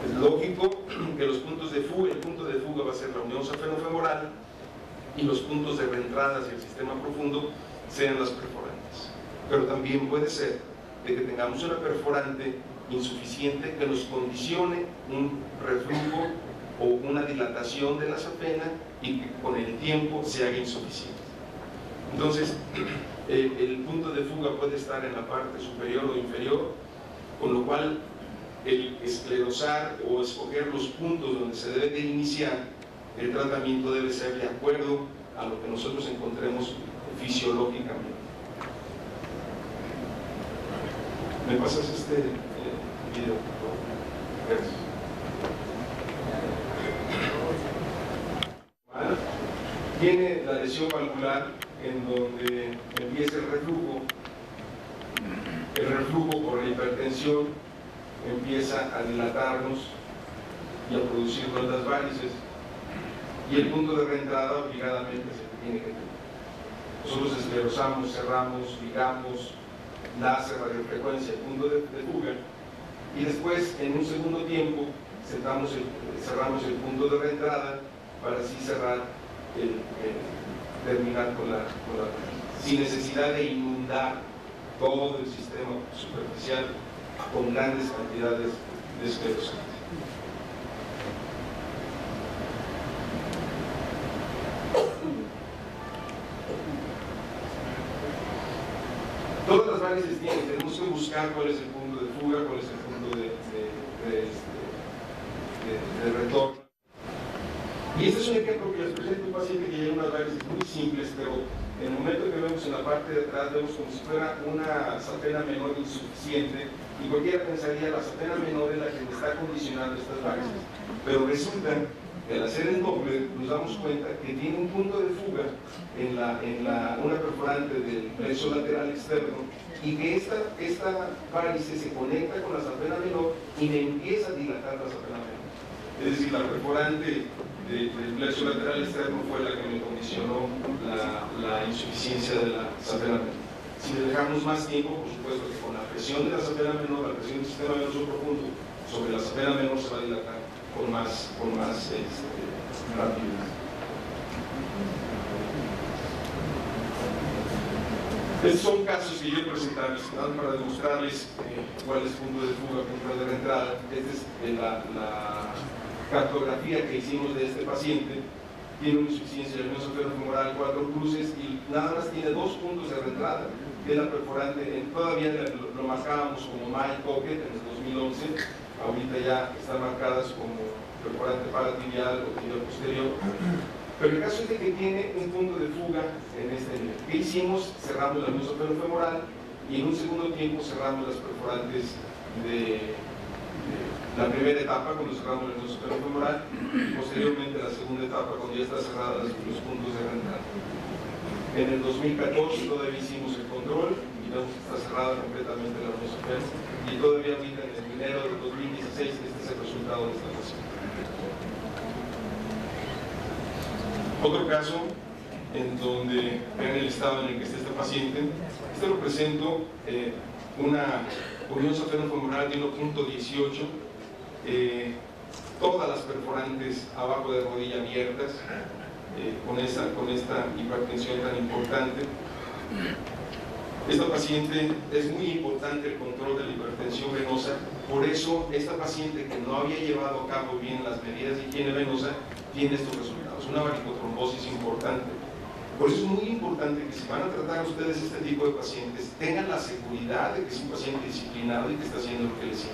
Es lógico que los puntos de fuga, el punto de fuga va a ser la unión safeno-femoral y los puntos de reentrada hacia el sistema profundo sean las perforantes. Pero también puede ser de que tengamos una perforante insuficiente que nos condicione un reflujo o una dilatación de la safena y que con el tiempo se haga insuficiente. Entonces, el punto de fuga puede estar en la parte superior o inferior, con lo cual el esclerosar o escoger los puntos donde se debe de iniciar el tratamiento debe ser de acuerdo a lo que nosotros encontremos fisiológicamente. ¿Me pasas este video, por favor? Gracias. Bueno, tiene la lesión valvular en donde empieza el reflujo por la hipertensión empieza a dilatarnos y a producirnos las varices, y el punto de reentrada obligadamente se tiene que tener. Nosotros esclerosamos, cerramos, ligamos, láser, radiofrecuencia, el punto de fuga, y después en un segundo tiempo cerramos el punto de reentrada para así terminar con la sin necesidad de inundar todo el sistema superficial con grandes cantidades de esclerosante. Todas las varices tenemos que buscar cuál es el punto de fuga, cuál es el punto de retorno. Y este es un ejemplo que les presento a un paciente que lleva unas varices muy simples, pero en el momento que vemos en la parte de atrás, vemos como si fuera una safena menor insuficiente, y cualquiera pensaría la safena menor es la que me está condicionando estas varices. Pero resulta que al hacer el Doppler nos damos cuenta que tiene un punto de fuga en una perforante del plexo lateral externo, y que esta varice se conecta con la safena menor y me empieza a dilatar la safena menor. Es decir, la perforante del plexo lateral externo fue la que me condicionó la insuficiencia de la safena menor. Si le dejamos más tiempo, por supuesto que con la presión de la safena menor, la presión del sistema venoso profundo sobre la safena menor se va a dilatar con más rapidez. Estos son casos que yo he presentado para demostrarles cuál es el punto de fuga, punto de reentrada. Esta es la cartografía que hicimos de este paciente. Tiene una insuficiencia del venoso femoral, 4 cruces, y nada más tiene 2 puntos de reentrada, que es la perforante. Todavía lo marcábamos como My Pocket en el 2011, ahorita ya están marcadas como perforante paratibial o tibial posterior. Pero el caso es de que tiene un punto de fuga en este nivel. ¿Qué hicimos? Cerramos el venoso femoral y en un segundo tiempo cerramos las perforantes de la primera etapa, cuando cerramos el venoso femoral, y posteriormente la segunda etapa, cuando ya están cerradas los puntos de reentrada. En el 2014 todavía hicimos el control y vemos que está cerrada completamente la venosa femoral, y todavía ahorita en enero del 2016 este es el resultado de esta paciente. Otro caso en donde vean el estado en el que está este paciente. Este lo presento una unión safeno-femoral de 1.18, todas las perforantes abajo de rodilla abiertas, con esta hipertensión tan importante. Esta paciente es muy importante el control de la hipertensión venosa, por eso esta paciente que no había llevado a cabo bien las medidas de higiene venosa tiene estos resultados, una varicotrombosis importante. Por eso es muy importante que si van a tratar ustedes este tipo de pacientes, tengan la seguridad de que es un paciente disciplinado y que está haciendo lo que les sigue.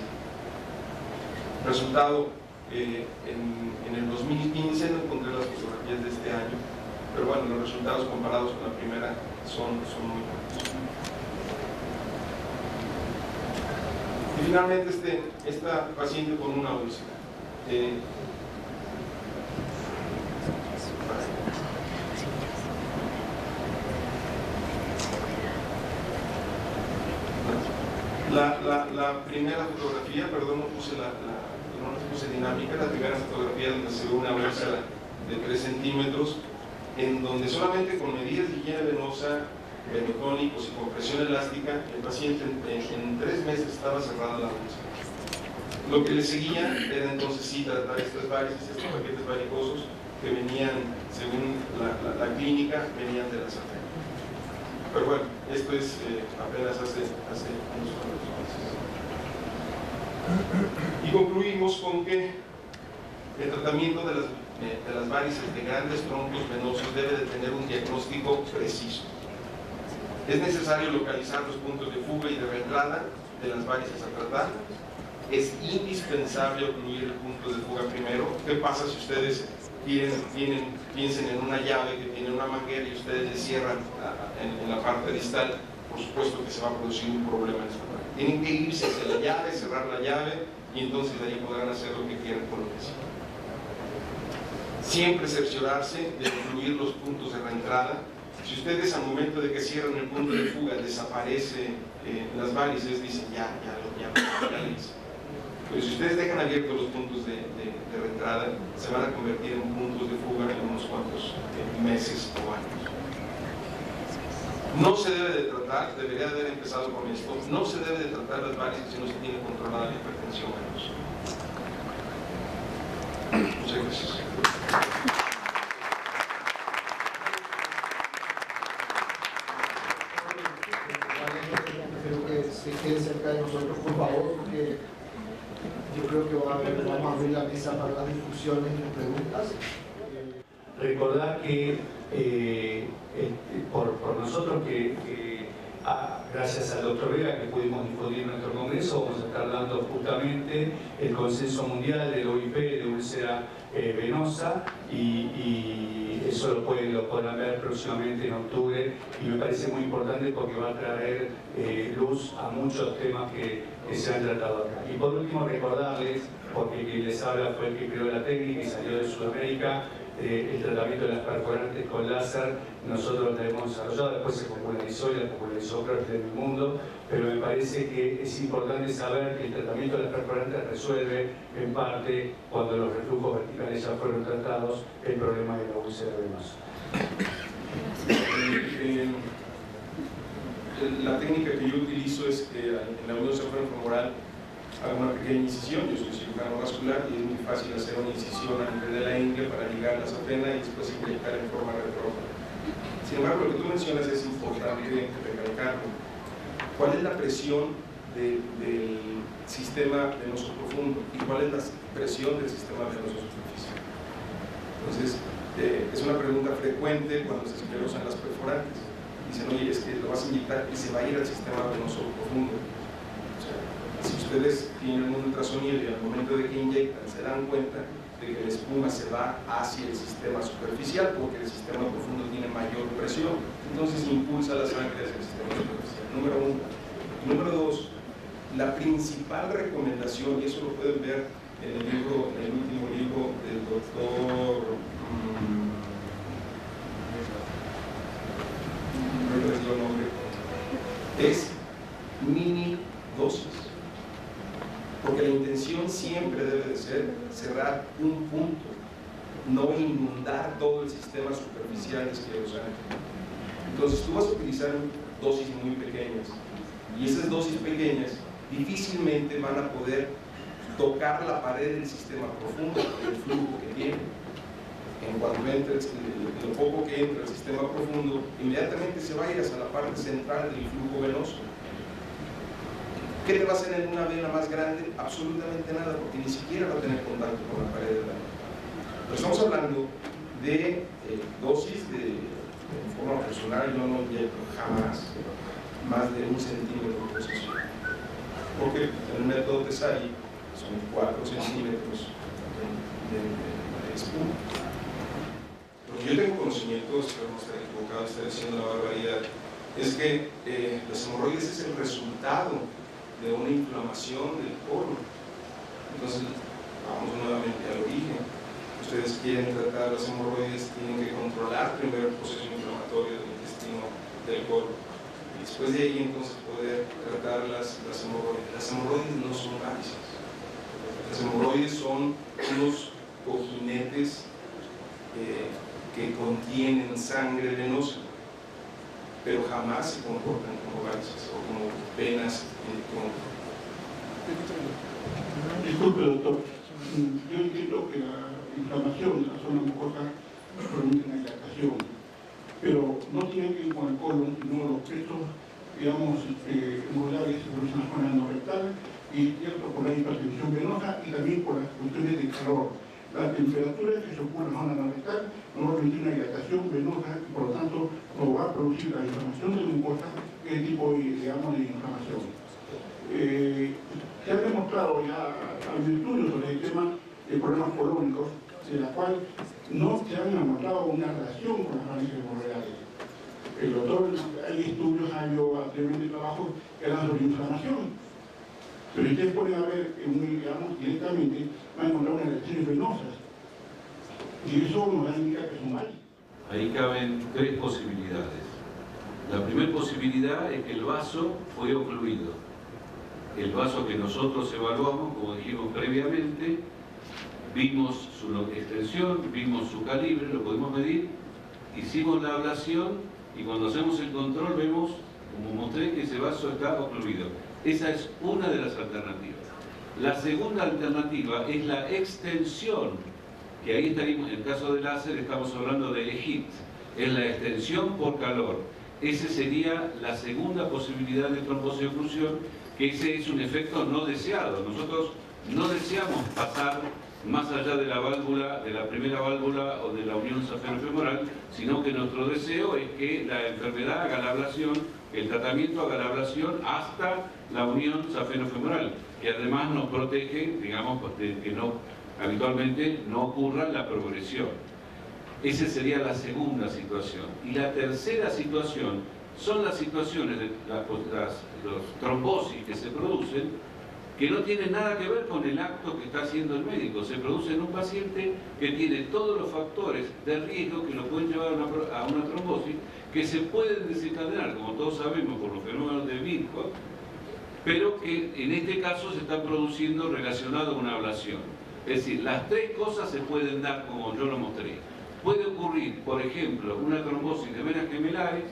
Resultado en el 2015, no encontré las fotografías de este año, pero bueno, los resultados comparados con la primera son muy buenos. Y finalmente esta paciente con una úlcera. La primera fotografía, perdón, no puse dinámica, la primera fotografía donde se ve una úlcera de 3 centímetros, en donde solamente con medidas de higiene venosa, venotónicos y compresión elástica, el paciente en 3 meses estaba cerrada la úlcera. Lo que le seguía era entonces sí tratar estas varices, estos paquetes varicosos que venían, según la clínica, venían de las arterias. Pero bueno, esto es apenas hace unos cuantos meses. Y concluimos con que el tratamiento de las varices de grandes troncos venosos debe de tener un diagnóstico preciso. Es necesario localizar los puntos de fuga y de reentrada de las varices a tratar. Es indispensable ocluir el punto de fuga primero. ¿Qué pasa si ustedes piensen en una llave que tiene una manguera y ustedes le cierran en la parte distal? Por supuesto que se va a producir un problema en esta parte. Tienen que irse hacia la llave, cerrar la llave y entonces de ahí podrán hacer lo que quieran con lo que sea. Siempre cerciorarse de ocluir los puntos de reentrada. Si ustedes al momento de que cierran el punto de fuga desaparece las varices, dicen ya lo hice. Pero si ustedes dejan abiertos los puntos de reentrada, se van a convertir en puntos de fuga en unos cuantos meses o años. No se debe de tratar, debería haber empezado con esto, no se debe de tratar las varices si no se tiene controlada la hipertensión venosa. Muchas gracias. Espero que se quede cerca de nosotros, por favor, porque yo creo que vamos a abrir la mesa para las discusiones y las preguntas. Recordar que por nosotros gracias al doctor Vega que pudimos difundir nuestro congreso, vamos a estar dando justamente el consenso mundial del OIP de úlcera venosa y eso lo podrán ver próximamente en octubre y me parece muy importante porque va a traer luz a muchos temas que se han tratado acá. Y por último recordarles, porque quien les habla fue el que creó la técnica y salió de Sudamérica, el tratamiento de las perforantes con láser, nosotros la hemos desarrollado, después se popularizó y la popularizó creo que en el mundo, pero me parece que es importante saber que el tratamiento de las perforantes resuelve en parte, cuando los reflujos verticales ya fueron tratados, el problema de la úlcera venosa. La técnica que yo utilizo es que en la unión sacrofemoral hago una pequeña incisión. Yo soy cirujano vascular y es muy fácil hacer una incisión a nivel de la ingle para ligar la safena y después inyectar en forma retrógrada. Sin embargo, lo que tú mencionas es importante recalcarlo. ¿Cuál es la presión del sistema venoso profundo y cuál es la presión del sistema venoso superficial? Entonces, es una pregunta frecuente cuando se esclerosan las perforantes. Dicen, oye, es que lo vas a inyectar y se va a ir al sistema venoso profundo. O sea, si ustedes tienen un ultrasonido y al momento de que inyectan se dan cuenta de que la espuma se va hacia el sistema superficial porque el sistema profundo tiene mayor presión, entonces impulsa la sangre hacia el sistema superficial. Número uno. Número dos, la principal recomendación, y eso lo pueden ver en el último libro del doctor es mini dosis, porque la intención siempre debe de ser cerrar un punto, no inundar todo el sistema superficial de esclerosante. Entonces tú vas a utilizar dosis muy pequeñas y esas dosis pequeñas difícilmente van a poder tocar la pared del sistema profundo por el flujo que tiene. En cuanto entre, lo poco que entra al sistema profundo, inmediatamente se va a ir hacia la parte central del flujo venoso. ¿Qué le va a hacer en una vena más grande? Absolutamente nada, porque ni siquiera va a tener contacto con la pared de la vena. Pero estamos hablando de dosis de forma personal, yo no inyecto jamás más de 1 centímetro por sesión. Porque en el método Tesari son 4 centímetros de espuma. Porque yo tengo conocimiento, espero no estar equivocado, estar diciendo una barbaridad, es que las hemorroides es el resultado de una inflamación del colon. Entonces, vamos nuevamente al origen. Ustedes quieren tratar las hemorroides, tienen que controlar primero el proceso inflamatorio del intestino del colon. Y después de ahí entonces poder tratar las hemorroides. Las hemorroides no son varices. Las hemorroides son unos cojinetes que contienen sangre venosa, pero jamás se comportan como varices o como venas. Disculpe, doctor. Yo entiendo que la inflamación de la zona mucosa permite una dilatación, pero no tiene que ir con el colon, sino los pesos, digamos, hemorroidales se producen en la zona anorrectal y cierto por la hipertensión venosa y también por las cuestiones de calor. La temperatura que se ocurre en la zona anorrectal no va a permitir una dilatación venosa y por lo tanto no va a producir la inflamación de la mucosa, que es el tipo, digamos, de inflamación. Se ha demostrado ya, hay estudios sobre el tema de problemas colónicos, de la cual no se han encontrado una relación con las varices hemorroidales. El doctor, hay estudios, ha habido anteriormente trabajos que hablan sobre inflamación, pero ustedes pueden ver, digamos, directamente, van a encontrar unas lesiones venosas, y eso nos da a indicar que son varices. Ahí caben tres posibilidades. La primera posibilidad es que el vaso fue ocluido. El vaso que nosotros evaluamos, como dijimos previamente, vimos su extensión, vimos su calibre, lo podemos medir, hicimos la ablación y cuando hacemos el control vemos, como mostré, que ese vaso está ocluido. Esa es una de las alternativas. La segunda alternativa es la extensión, que ahí estaríamos, en el caso del láser estamos hablando de EHIT, es la extensión por calor. Esa sería la segunda posibilidad de trombosioclusión, que ese es un efecto no deseado. Nosotros no deseamos pasar más allá de la válvula, de la primera válvula o de la unión safenofemoral, sino que nuestro deseo es que la enfermedad haga la ablación, que el tratamiento haga la ablación hasta la unión safenofemoral, que además nos protege, digamos, de que no, habitualmente no ocurra la progresión. Esa sería la segunda situación. Y la tercera situación son las situaciones de los trombosis que se producen, que no tienen nada que ver con el acto que está haciendo el médico. Se produce en un paciente que tiene todos los factores de riesgo que lo pueden llevar a una trombosis, que se pueden desencadenar, como todos sabemos, por los fenómenos de Birkhoff, pero que en este caso se están produciendo relacionados a una ablación. Es decir, las tres cosas se pueden dar como yo lo mostré. Puede ocurrir, por ejemplo, una trombosis de venas gemelares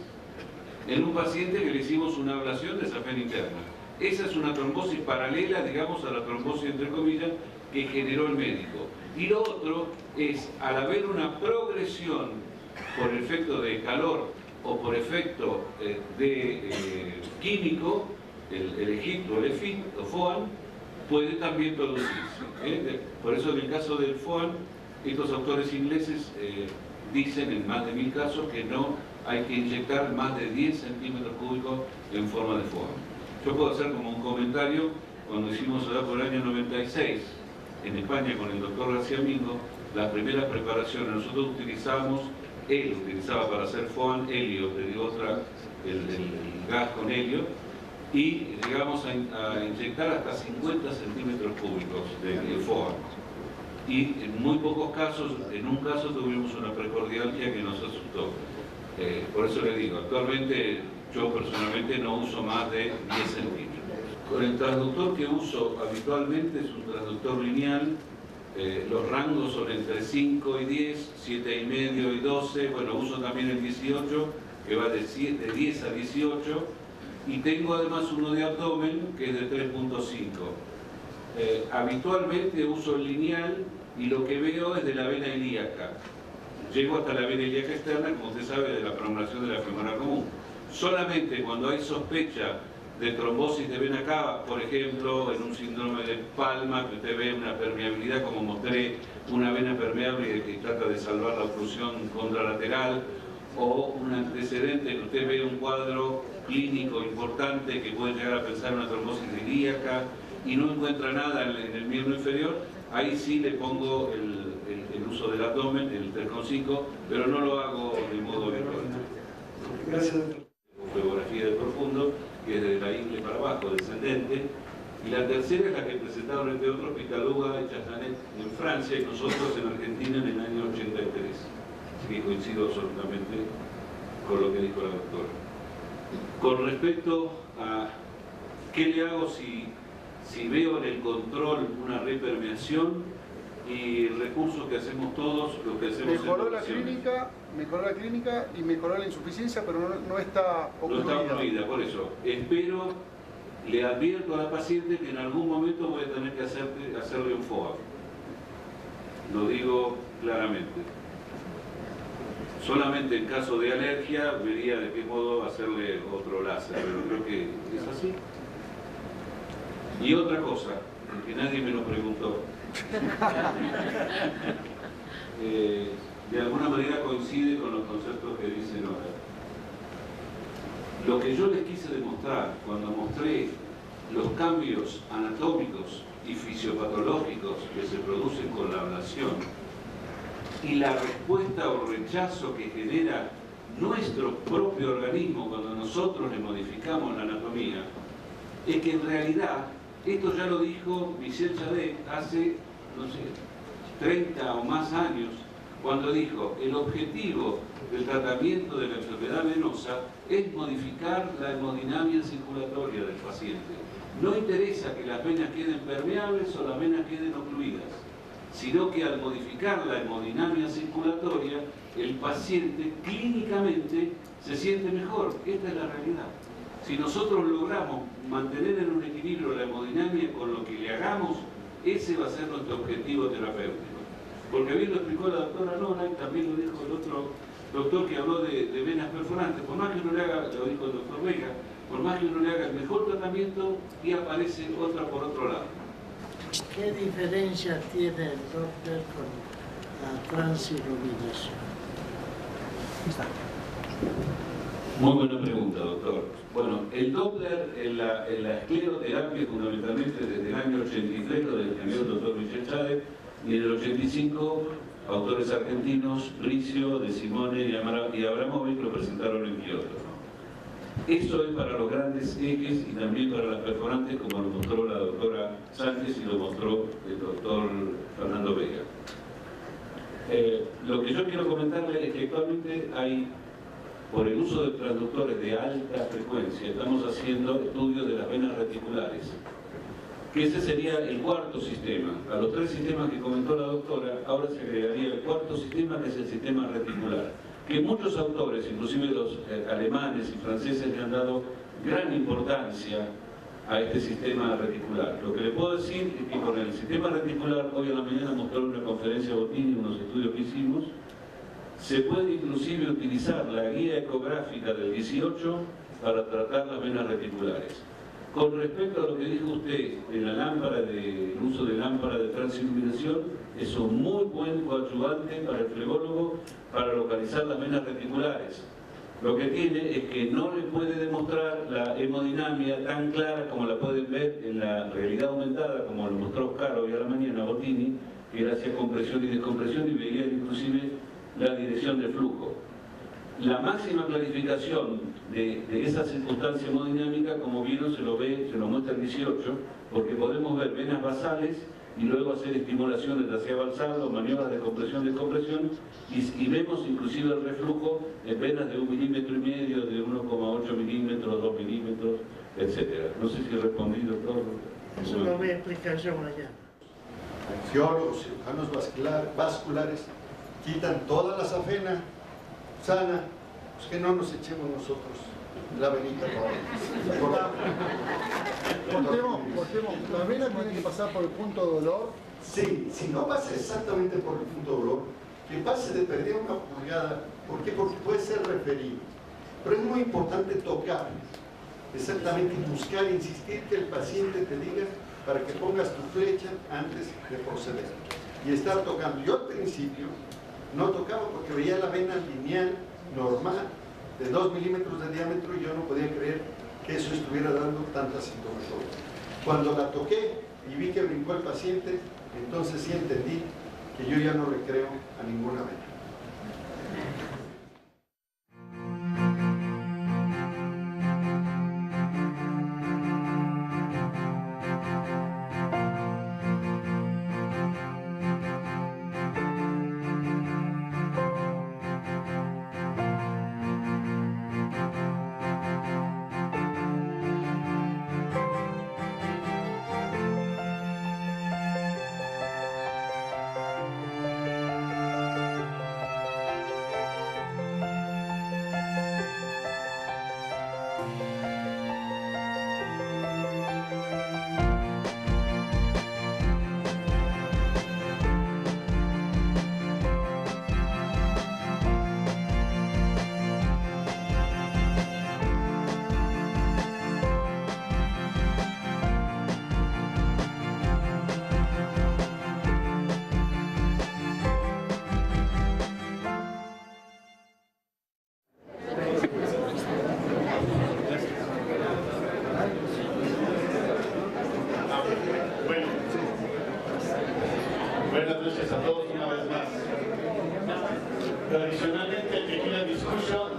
en un paciente que le hicimos una ablación de safena interna. Esa es una trombosis paralela, digamos, a la trombosis, entre comillas, que generó el médico. Y lo otro es, al haber una progresión por efecto de calor o por efecto químico, el EHIT o el EFIT o FOAN, puede también producirse. Por eso en el caso del FOAN, estos autores ingleses dicen en más de 1000 casos que no hay que inyectar más de 10 centímetros cúbicos en forma de FOAN. Yo puedo hacer como un comentario, cuando hicimos allá por el año 96, en España con el doctor García Mingo, las primeras preparaciones, nosotros utilizábamos, él utilizaba para hacer FOAN, helio, le digo el gas con helio, y llegamos a inyectar hasta 50 centímetros cúbicos de FOAN. Y en muy pocos casos, en un caso tuvimos una precordialgia que nos asustó. Por eso le digo, actualmente yo personalmente no uso más de 10 centímetros. Con el transductor que uso habitualmente es un transductor lineal, los rangos son entre 5 y 10, 7,5 y 12, bueno, uso también el 18, que va de 10 a 18, y tengo además uno de abdomen que es de 3,5. Habitualmente uso el lineal y lo que veo es de la vena ilíaca. Llego hasta la vena ilíaca externa, como usted sabe, de la prolongación de la femoral común. Solamente cuando hay sospecha de trombosis de vena cava, por ejemplo, en un síndrome de Palma, que usted ve una permeabilidad, como mostré, una vena permeable que trata de salvar la oclusión contralateral, o un antecedente que usted ve un cuadro clínico importante que puede llegar a pensar en una trombosis ilíaca y no encuentra nada en el miembro inferior, ahí sí le pongo el uso del abdomen, el 3,5, pero no lo hago de modo habitual. Gracias. Geografía de profundo, que es desde la ingle para abajo, descendente. Y la tercera es la que presentaron, entre otros, Picaluga y Chastanet en Francia y nosotros en Argentina en el año 83. Así que coincido absolutamente con lo que dijo la doctora. Con respecto a qué le hago si veo en el control una repermeación y el recurso que hacemos todos, lo que hacemos mejoró la clínica y mejoró la insuficiencia, pero no está ocurrida. No está ocurrida, por eso. Espero, le advierto a la paciente que en algún momento voy a tener que hacerle un FOA. Lo digo claramente. Solamente en caso de alergia vería de qué modo hacerle otro láser, pero creo que es así. Y otra cosa, que nadie me lo preguntó, de alguna manera coincide con los conceptos que dice Nora. Lo que yo les quise demostrar cuando mostré los cambios anatómicos y fisiopatológicos que se producen con la ablación y la respuesta o rechazo que genera nuestro propio organismo cuando nosotros le modificamos la anatomía, es que en realidad, esto ya lo dijo Michel Chadet hace, no sé, 30 o más años, cuando dijo, el objetivo del tratamiento de la enfermedad venosa es modificar la hemodinamia circulatoria del paciente. No interesa que las venas queden permeables o las venas queden ocluidas, sino que al modificar la hemodinamia circulatoria, el paciente clínicamente se siente mejor. Esta es la realidad. Si nosotros logramos mantener en un equilibrio la hemodinamia con lo que le hagamos, ese va a ser nuestro objetivo terapéutico. Porque bien lo explicó la doctora Nora y también lo dijo el otro doctor que habló de venas perforantes. Por más que uno le haga, lo dijo el doctor Vega, por más que uno le haga el mejor tratamiento, y aparece otra por otro lado. ¿Qué diferencia tiene el Doppler con la transiluminación? Muy buena pregunta, doctor. Bueno, el Doppler en la escleroterapia, fundamentalmente desde el año 83, lo defendió el doctor Michel Chadet, y en el 85, autores argentinos, Ricio, De Simone y Abramovic lo presentaron en Kioto. Eso es para los grandes ejes y también para las perforantes, como lo mostró la doctora Sánchez y lo mostró el doctor Fernando Vega. Lo que yo quiero comentarle es que actualmente hay, por el uso de transductores de alta frecuencia, estamos haciendo estudios de las venas reticulares, que ese sería el cuarto sistema. A los tres sistemas que comentó la doctora, ahora se agregaría el cuarto sistema, que es el sistema reticular, que muchos autores, inclusive los alemanes y franceses, le han dado gran importancia a este sistema reticular. Lo que le puedo decir es que con el sistema reticular, hoy a la mañana mostró en una conferencia Bottini unos estudios que hicimos, se puede inclusive utilizar la guía ecográfica del 18 para tratar las venas reticulares. Con respecto a lo que dijo usted en la lámpara el uso de lámpara de transiluminación, es un muy buen coadyuvante para el flebólogo para localizar las venas reticulares. Lo que tiene es que no le puede demostrar la hemodinamia tan clara como la pueden ver en la realidad aumentada, como lo mostró Oscar hoy a la mañana, Bottini, que él hacía compresión y descompresión y veía inclusive la dirección del flujo. La máxima clarificación de esa circunstancia hemodinámica, como vieron, se lo muestra el 18, porque podemos ver venas basales y luego hacer estimulaciones de hacia balsado, maniobras de compresión-descompresión, y vemos inclusive el reflujo en venas de 1,5 milímetros, de 1,8 milímetros, 2 milímetros, etc. No sé si he respondido todo. Eso lo voy a explicar yo mañana. Angiólogos, cirujanos vasculares, quitan toda la safena sana, pues que no nos echemos nosotros la venita. Cortemos. ¿La vena tiene que pasar por el punto de dolor? Sí, si no pasa exactamente por el punto de dolor, que pase de perder una pulgada, ¿por qué? Porque puede ser referido. Pero es muy importante tocar, exactamente, buscar, insistir que el paciente te diga para que pongas tu flecha antes de proceder. Y estar tocando. Yo al principio no tocaba porque veía la vena lineal, normal, de 2 milímetros de diámetro, y yo no podía creer que eso estuviera dando tanta sintomatología. Cuando la toqué y vi que brincó el paciente, entonces sí entendí que yo ya no le creo a ninguna vena. Buenas noches a todos una vez más. Tradicionalmente el Tequila Discussion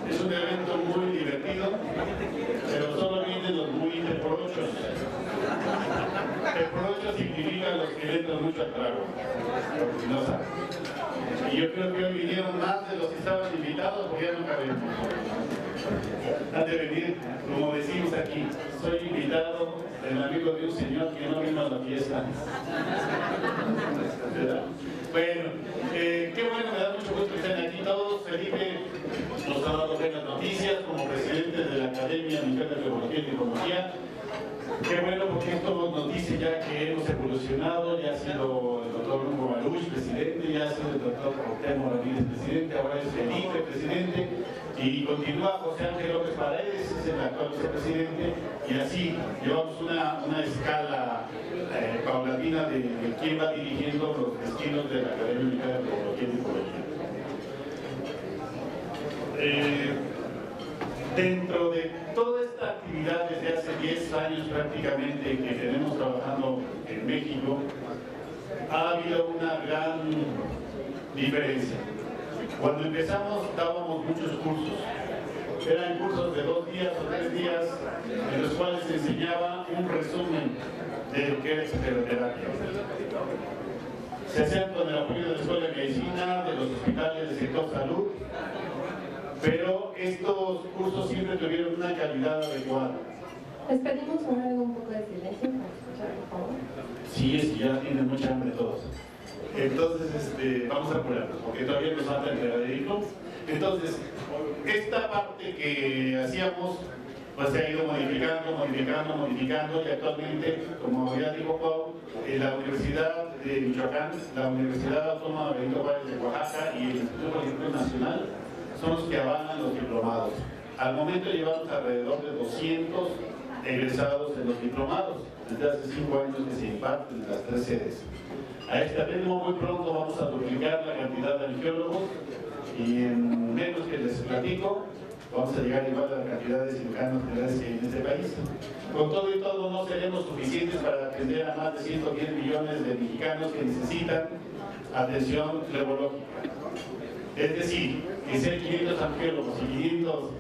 es un evento muy divertido, pero solo vienen los muy teporochos. Teporochos significa los que le entran mucho al trago, los que no saben. Y yo creo que hoy vinieron más de los que estaban invitados porque ya no cabemos. Han de venir, como decimos aquí, soy invitado del amigo de un señor que no vino a la fiesta. ¿Verdad? Bueno, qué bueno, me da mucho gusto que estén aquí todos. Felipe nos ha dado buenas noticias como presidente de la Academia Mexicana de Biología y Tecnología. Qué bueno, porque esto nos dice ya que hemos evolucionado, ya ha sido el doctor Hugo Maluch presidente, ya ha sido el doctor Cuauhtémoc Ramírez presidente, ahora es Felipe presidente, y continúa José Ángel López Paredes, es el actual vicepresidente, y así llevamos una escala paulatina de quién va dirigiendo los destinos de la Academia Mexicana de Biología y Tecnología. Dentro de toda esta actividad desde hace 10 años prácticamente que tenemos trabajando en México, ha habido una gran diferencia. Cuando empezamos dábamos muchos cursos. Eran cursos de 2 días o 3 días en los cuales se enseñaba un resumen de lo que era escleroterapia. Se hacían con el apoyo de la Escuela de Medicina, de los hospitales del sector salud, pero estos cursos siempre tuvieron una calidad adecuada. Les pedimos un poco de silencio para escuchar, por favor. Sí, es que ya tienen mucha hambre todos. Entonces, vamos a apurarnos, porque todavía nos falta el regaderico. Entonces, esta parte que hacíamos, pues se ha ido modificando, y actualmente, como ya dijo Pau, la Universidad de Michoacán, la Universidad Autónoma Benito Juárez de Oaxaca y el Instituto Politécnico Nacional son los que avalan los diplomados. Al momento llevamos alrededor de 200 egresados en los diplomados, desde hace 5 años que se imparten en las 3 sedes. A este ritmo muy pronto vamos a duplicar la cantidad de angiólogos y en menos que les platico, vamos a llegar igual a la cantidad de cirujanos generales que hay en este país. Con todo y todo no seremos suficientes para atender a más de 110 millones de mexicanos que necesitan atención flebológica. Es decir, que ser 500 angiólogos y 500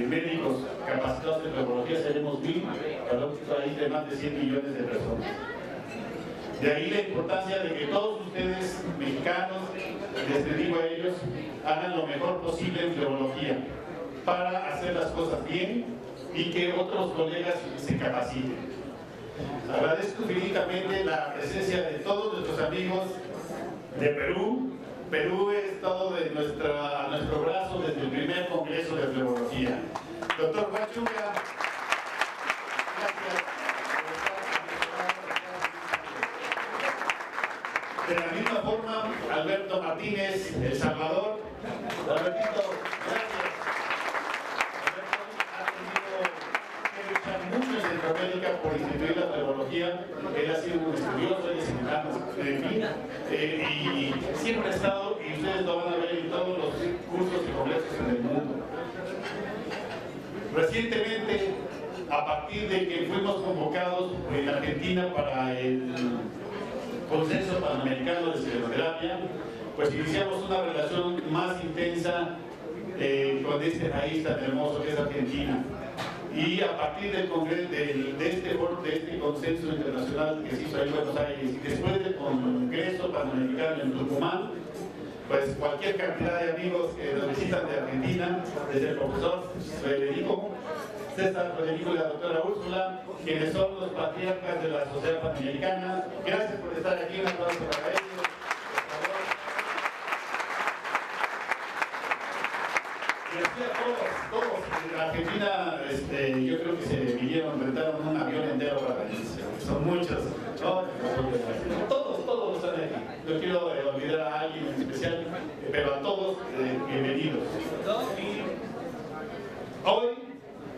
médicos capacitados en flebología seremos 1000 para un país de más de 100 millones de personas. De ahí la importancia de que todos ustedes, mexicanos, les digo a ellos, hagan lo mejor posible en flebología para hacer las cosas bien y que otros colegas se capaciten. Agradezco infinitamente la presencia de todos nuestros amigos de Perú. Perú es todo de nuestro brazo desde el primer congreso de flebología. Doctor Huachuca, gracias. De la misma forma, Alberto Martínez, El Salvador. Albertito, gracias. Alberto ha tenido que luchar mucho en Centroamérica por instituir la flebología. Él ha sido un estudioso, él es cirujano, y siempre ha estado, y ustedes lo van a ver en todos los cursos y congresos en el mundo. Recientemente, a partir de que fuimos convocados en Argentina para el Consenso Panamericano de Escleroterapia, pues iniciamos una relación más intensa con este país tan hermoso que es Argentina. Y a partir del este consenso internacional que se hizo ahí en Buenos Aires y después del Congreso Panamericano en Tucumán, pues cualquier cantidad de amigos que nos visitan de Argentina, desde el profesor César Federico y la doctora Úrsula, quienes son los patriarcas de la Sociedad Panamericana. Gracias por estar aquí, un aplauso para ellos. Y así a todos. En Argentina, yo creo que se vinieron, rentaron un avión entero para venirse. Son muchos, ¿no? Todos están aquí. No quiero olvidar a alguien en especial, pero a todos bienvenidos. Hoy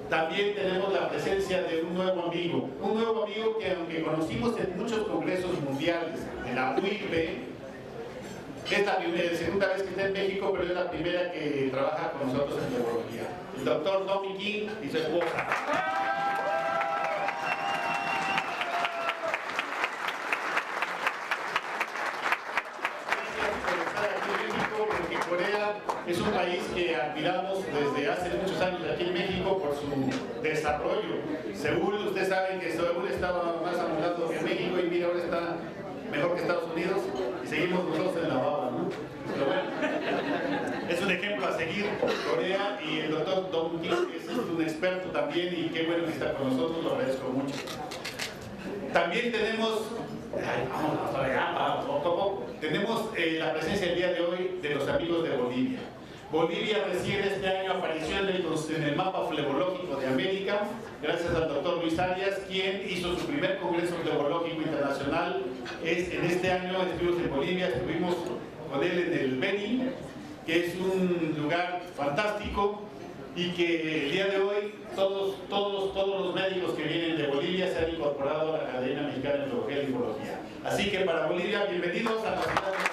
también tenemos la presencia de un nuevo amigo que aunque conocimos en muchos congresos mundiales, de la UIP, es la segunda vez que está en México, pero es la primera que trabaja con nosotros en neurología. El doctor Tommy King y su esposa. Gracias por estar aquí en México, porque Corea es un país que admiramos desde hace muchos años aquí en México por su desarrollo. Seúl, ustedes saben que Seúl estaba más avanzado que México y mira, ahora está mejor que Estados Unidos y seguimos nosotros en la baba, ¿no? Pero bueno, es un ejemplo a seguir Corea, y el doctor Tom King es un experto también y qué bueno que está con nosotros, lo agradezco mucho. También tenemos la presencia el día de hoy de los amigos de Bolivia. Bolivia recién este año apareció en el mapa flebológico de América, gracias al doctor Luis Arias, quien hizo su primer congreso flebológico internacional. En este año estuvimos en Bolivia, estuvimos con él en el Beni, que es un lugar fantástico, y que el día de hoy todos los médicos que vienen de Bolivia se han incorporado a la Academia Mexicana de Neurología y Linfología. Así que para Bolivia, bienvenidos a la ciudad de Bolivia.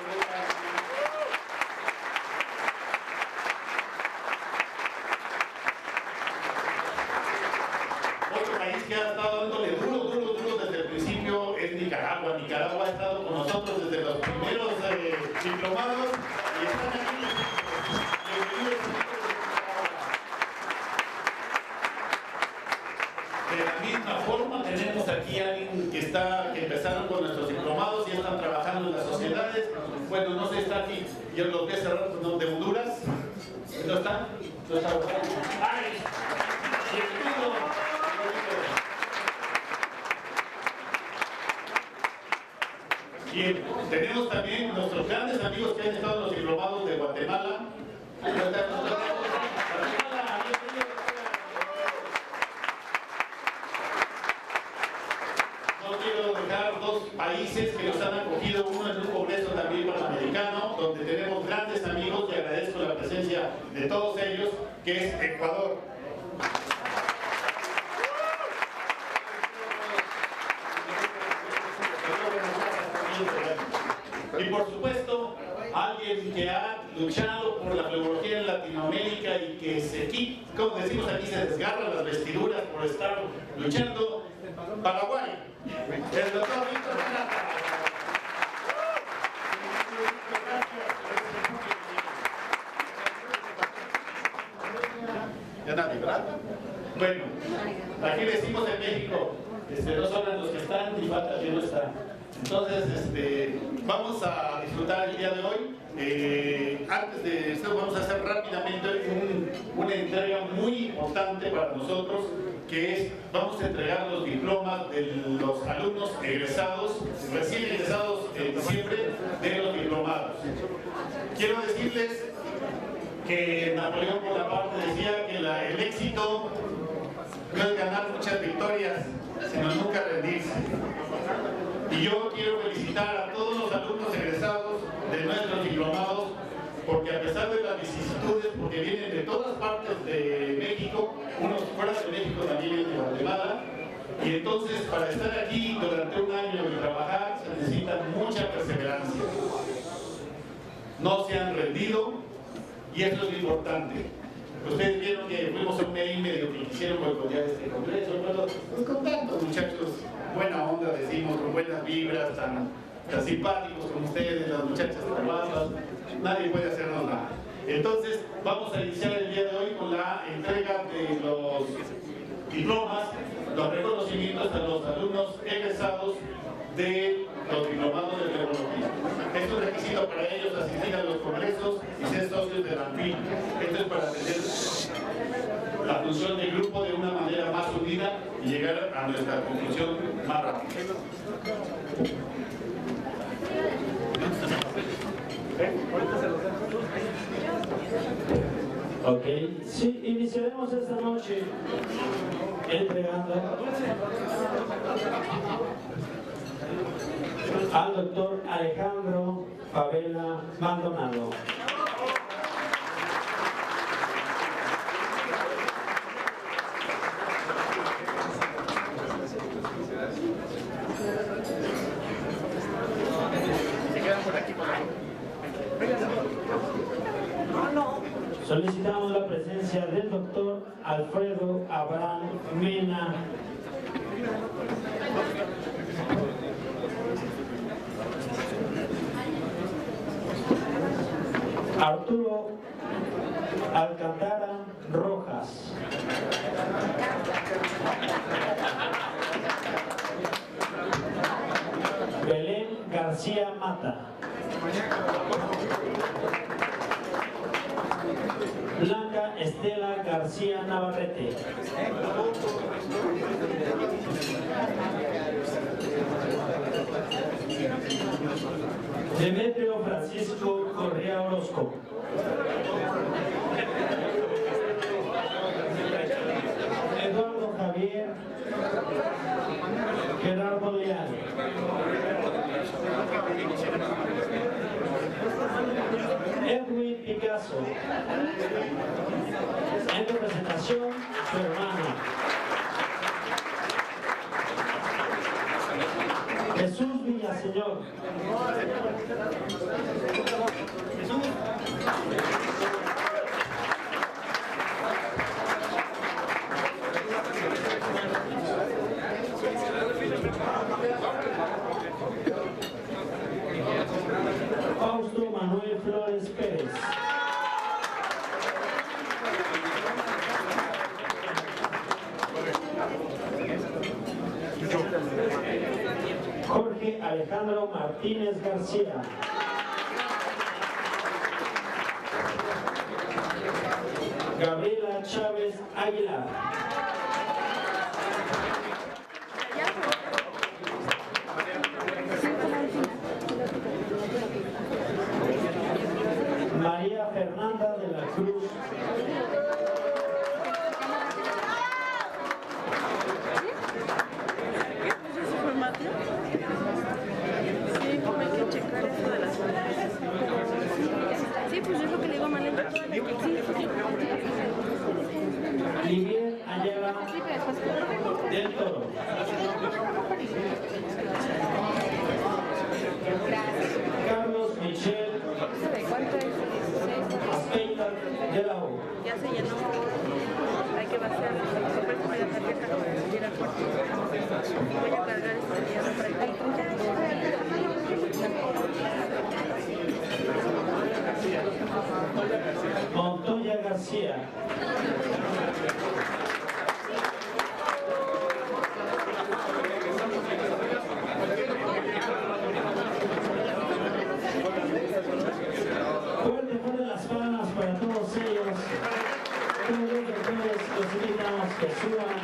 Otro país que ha estado dándole duro desde el principio es Nicaragua. Nicaragua ha estado con nosotros desde los primeros diplomados y están aquí. De la misma forma, tenemos aquí a alguien que empezaron con nuestros diplomados y están trabajando en las sociedades. Bueno, no sé, está aquí, yo los voy a cerrar, ¿no? De Honduras. ¿No está? ¿No está? ¡Ay! Bien, tenemos también nuestros grandes amigos que han estado en los diplomados de Guatemala. No quiero dejar dos países que nos han acogido, uno en un congreso también panamericano, donde tenemos grandes amigos, y agradezco la presencia de todos ellos, que es Ecuador. Y por supuesto, alguien que ha luchado por la flebología en Latinoamérica y que como decimos aquí, se desgarra las vestiduras por estar luchando, Paraguay. El doctor Víctor Plata. ¿Ya nadie, verdad? Bueno, aquí decimos en México, no son los que están y falta quien no está. Entonces, vamos a disfrutar el día de hoy. Antes de esto, vamos a hacer rápidamente una entrega muy importante para nosotros, que es, vamos a entregar los diplomas de los alumnos egresados, recién egresados en diciembre, de los diplomados. Quiero decirles que Napoleón Bonaparte decía que el éxito no es ganar muchas victorias, sino nunca rendirse. Y yo quiero felicitar a todos los alumnos egresados de nuestros diplomados, porque a pesar de las vicisitudes, porque vienen de todas partes de México, unos fuera de México también vienen de Guatemala, y entonces para estar aquí durante un año y trabajar se necesita mucha perseverancia. No se han rendido, y eso es lo importante. Ustedes vieron que fuimos a un mail medio que quisieron boicotear este congreso, pero pues contentos, muchachos, buena onda decimos, con buenas vibras, tan simpáticos como ustedes, las muchachas hermanas, nadie puede hacernos nada. Entonces, vamos a iniciar el día de hoy con la entrega de los diplomas, los reconocimientos a los alumnos egresados de los diplomados de tecnología. Es un requisito para ellos asistir a los congresos y ser socios de la ANPIL. Esto es para tener la función del grupo de una manera más unida y llegar a nuestra conclusión más rápida. Ok, sí, iniciaremos esta noche entregando al doctor Alejandro Favela Maldonado. Solicitamos la presencia del doctor Alfredo Abraham Mena. Arturo Alcantara Rojas. Belén García Mata. Blanca Estela García Navarrete. Demetrio Francisco Correa Orozco. Eduardo Javier Gerardo Leal. Edwin Picasso. En representación, su hermano. Jesús Villaseñor. Fausto Manuel Flores Pérez. Jorge Alejandro Martínez García. Gabriela Chávez Aguilar. María Fernanda de la Cruz. Sí, como hay que checar eso de las formaciones. Sí, pues es lo que le digo a Malena. Livier Ayala del Toro. Carlos Michel Aspeita de la U. Ya se llenó. Hay que vaciar. Por eso me da tarjeta para subir al cuarto. Voy a cargar este día de práctica. Montoya García. Fuerte las palmas para todos ellos. Todos los doctores los invitamos que suban.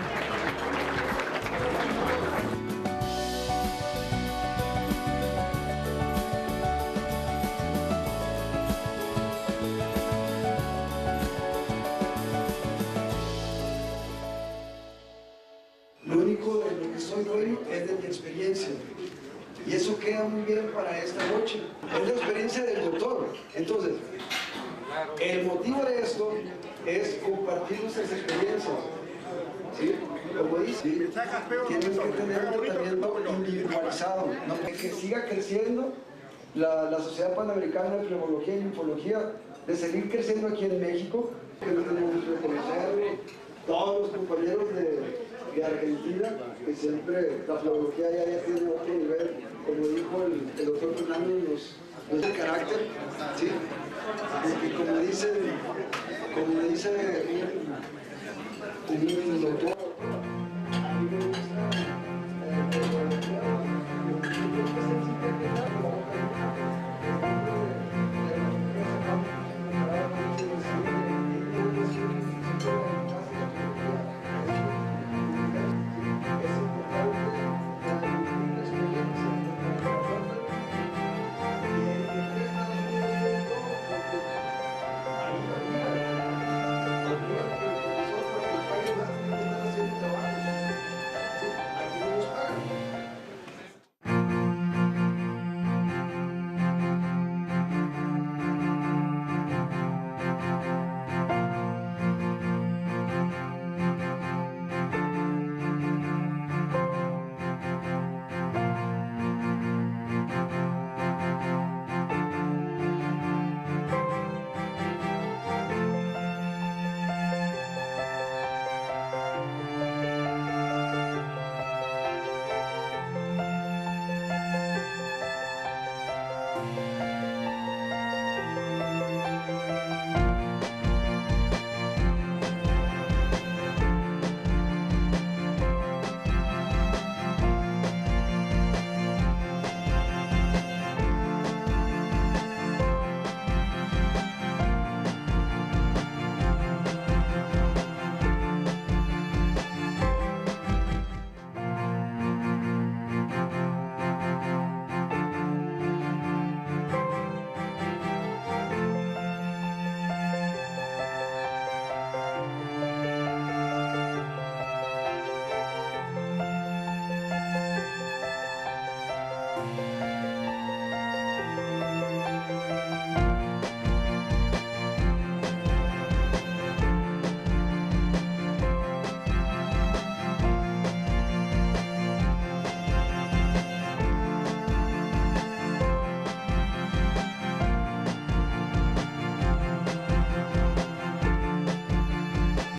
Lo único de lo que soy dueño es de mi experiencia. Y eso queda muy bien para esta noche. Es la experiencia del doctor. Entonces, el motivo de esto es compartir nuestras experiencias. ¿Sí? Como dice, tienen que tener un tratamiento individualizado, ¿no? Que siga creciendo la Sociedad Panamericana de Pneumología y Linfología, de seguir creciendo aquí en México. Que no tenemos que reconocer todos los compañeros de Argentina, que siempre la filología ya tiene otro nivel, como dijo el doctor Fernando, nos da carácter, ¿sí? Y como dice un doctor,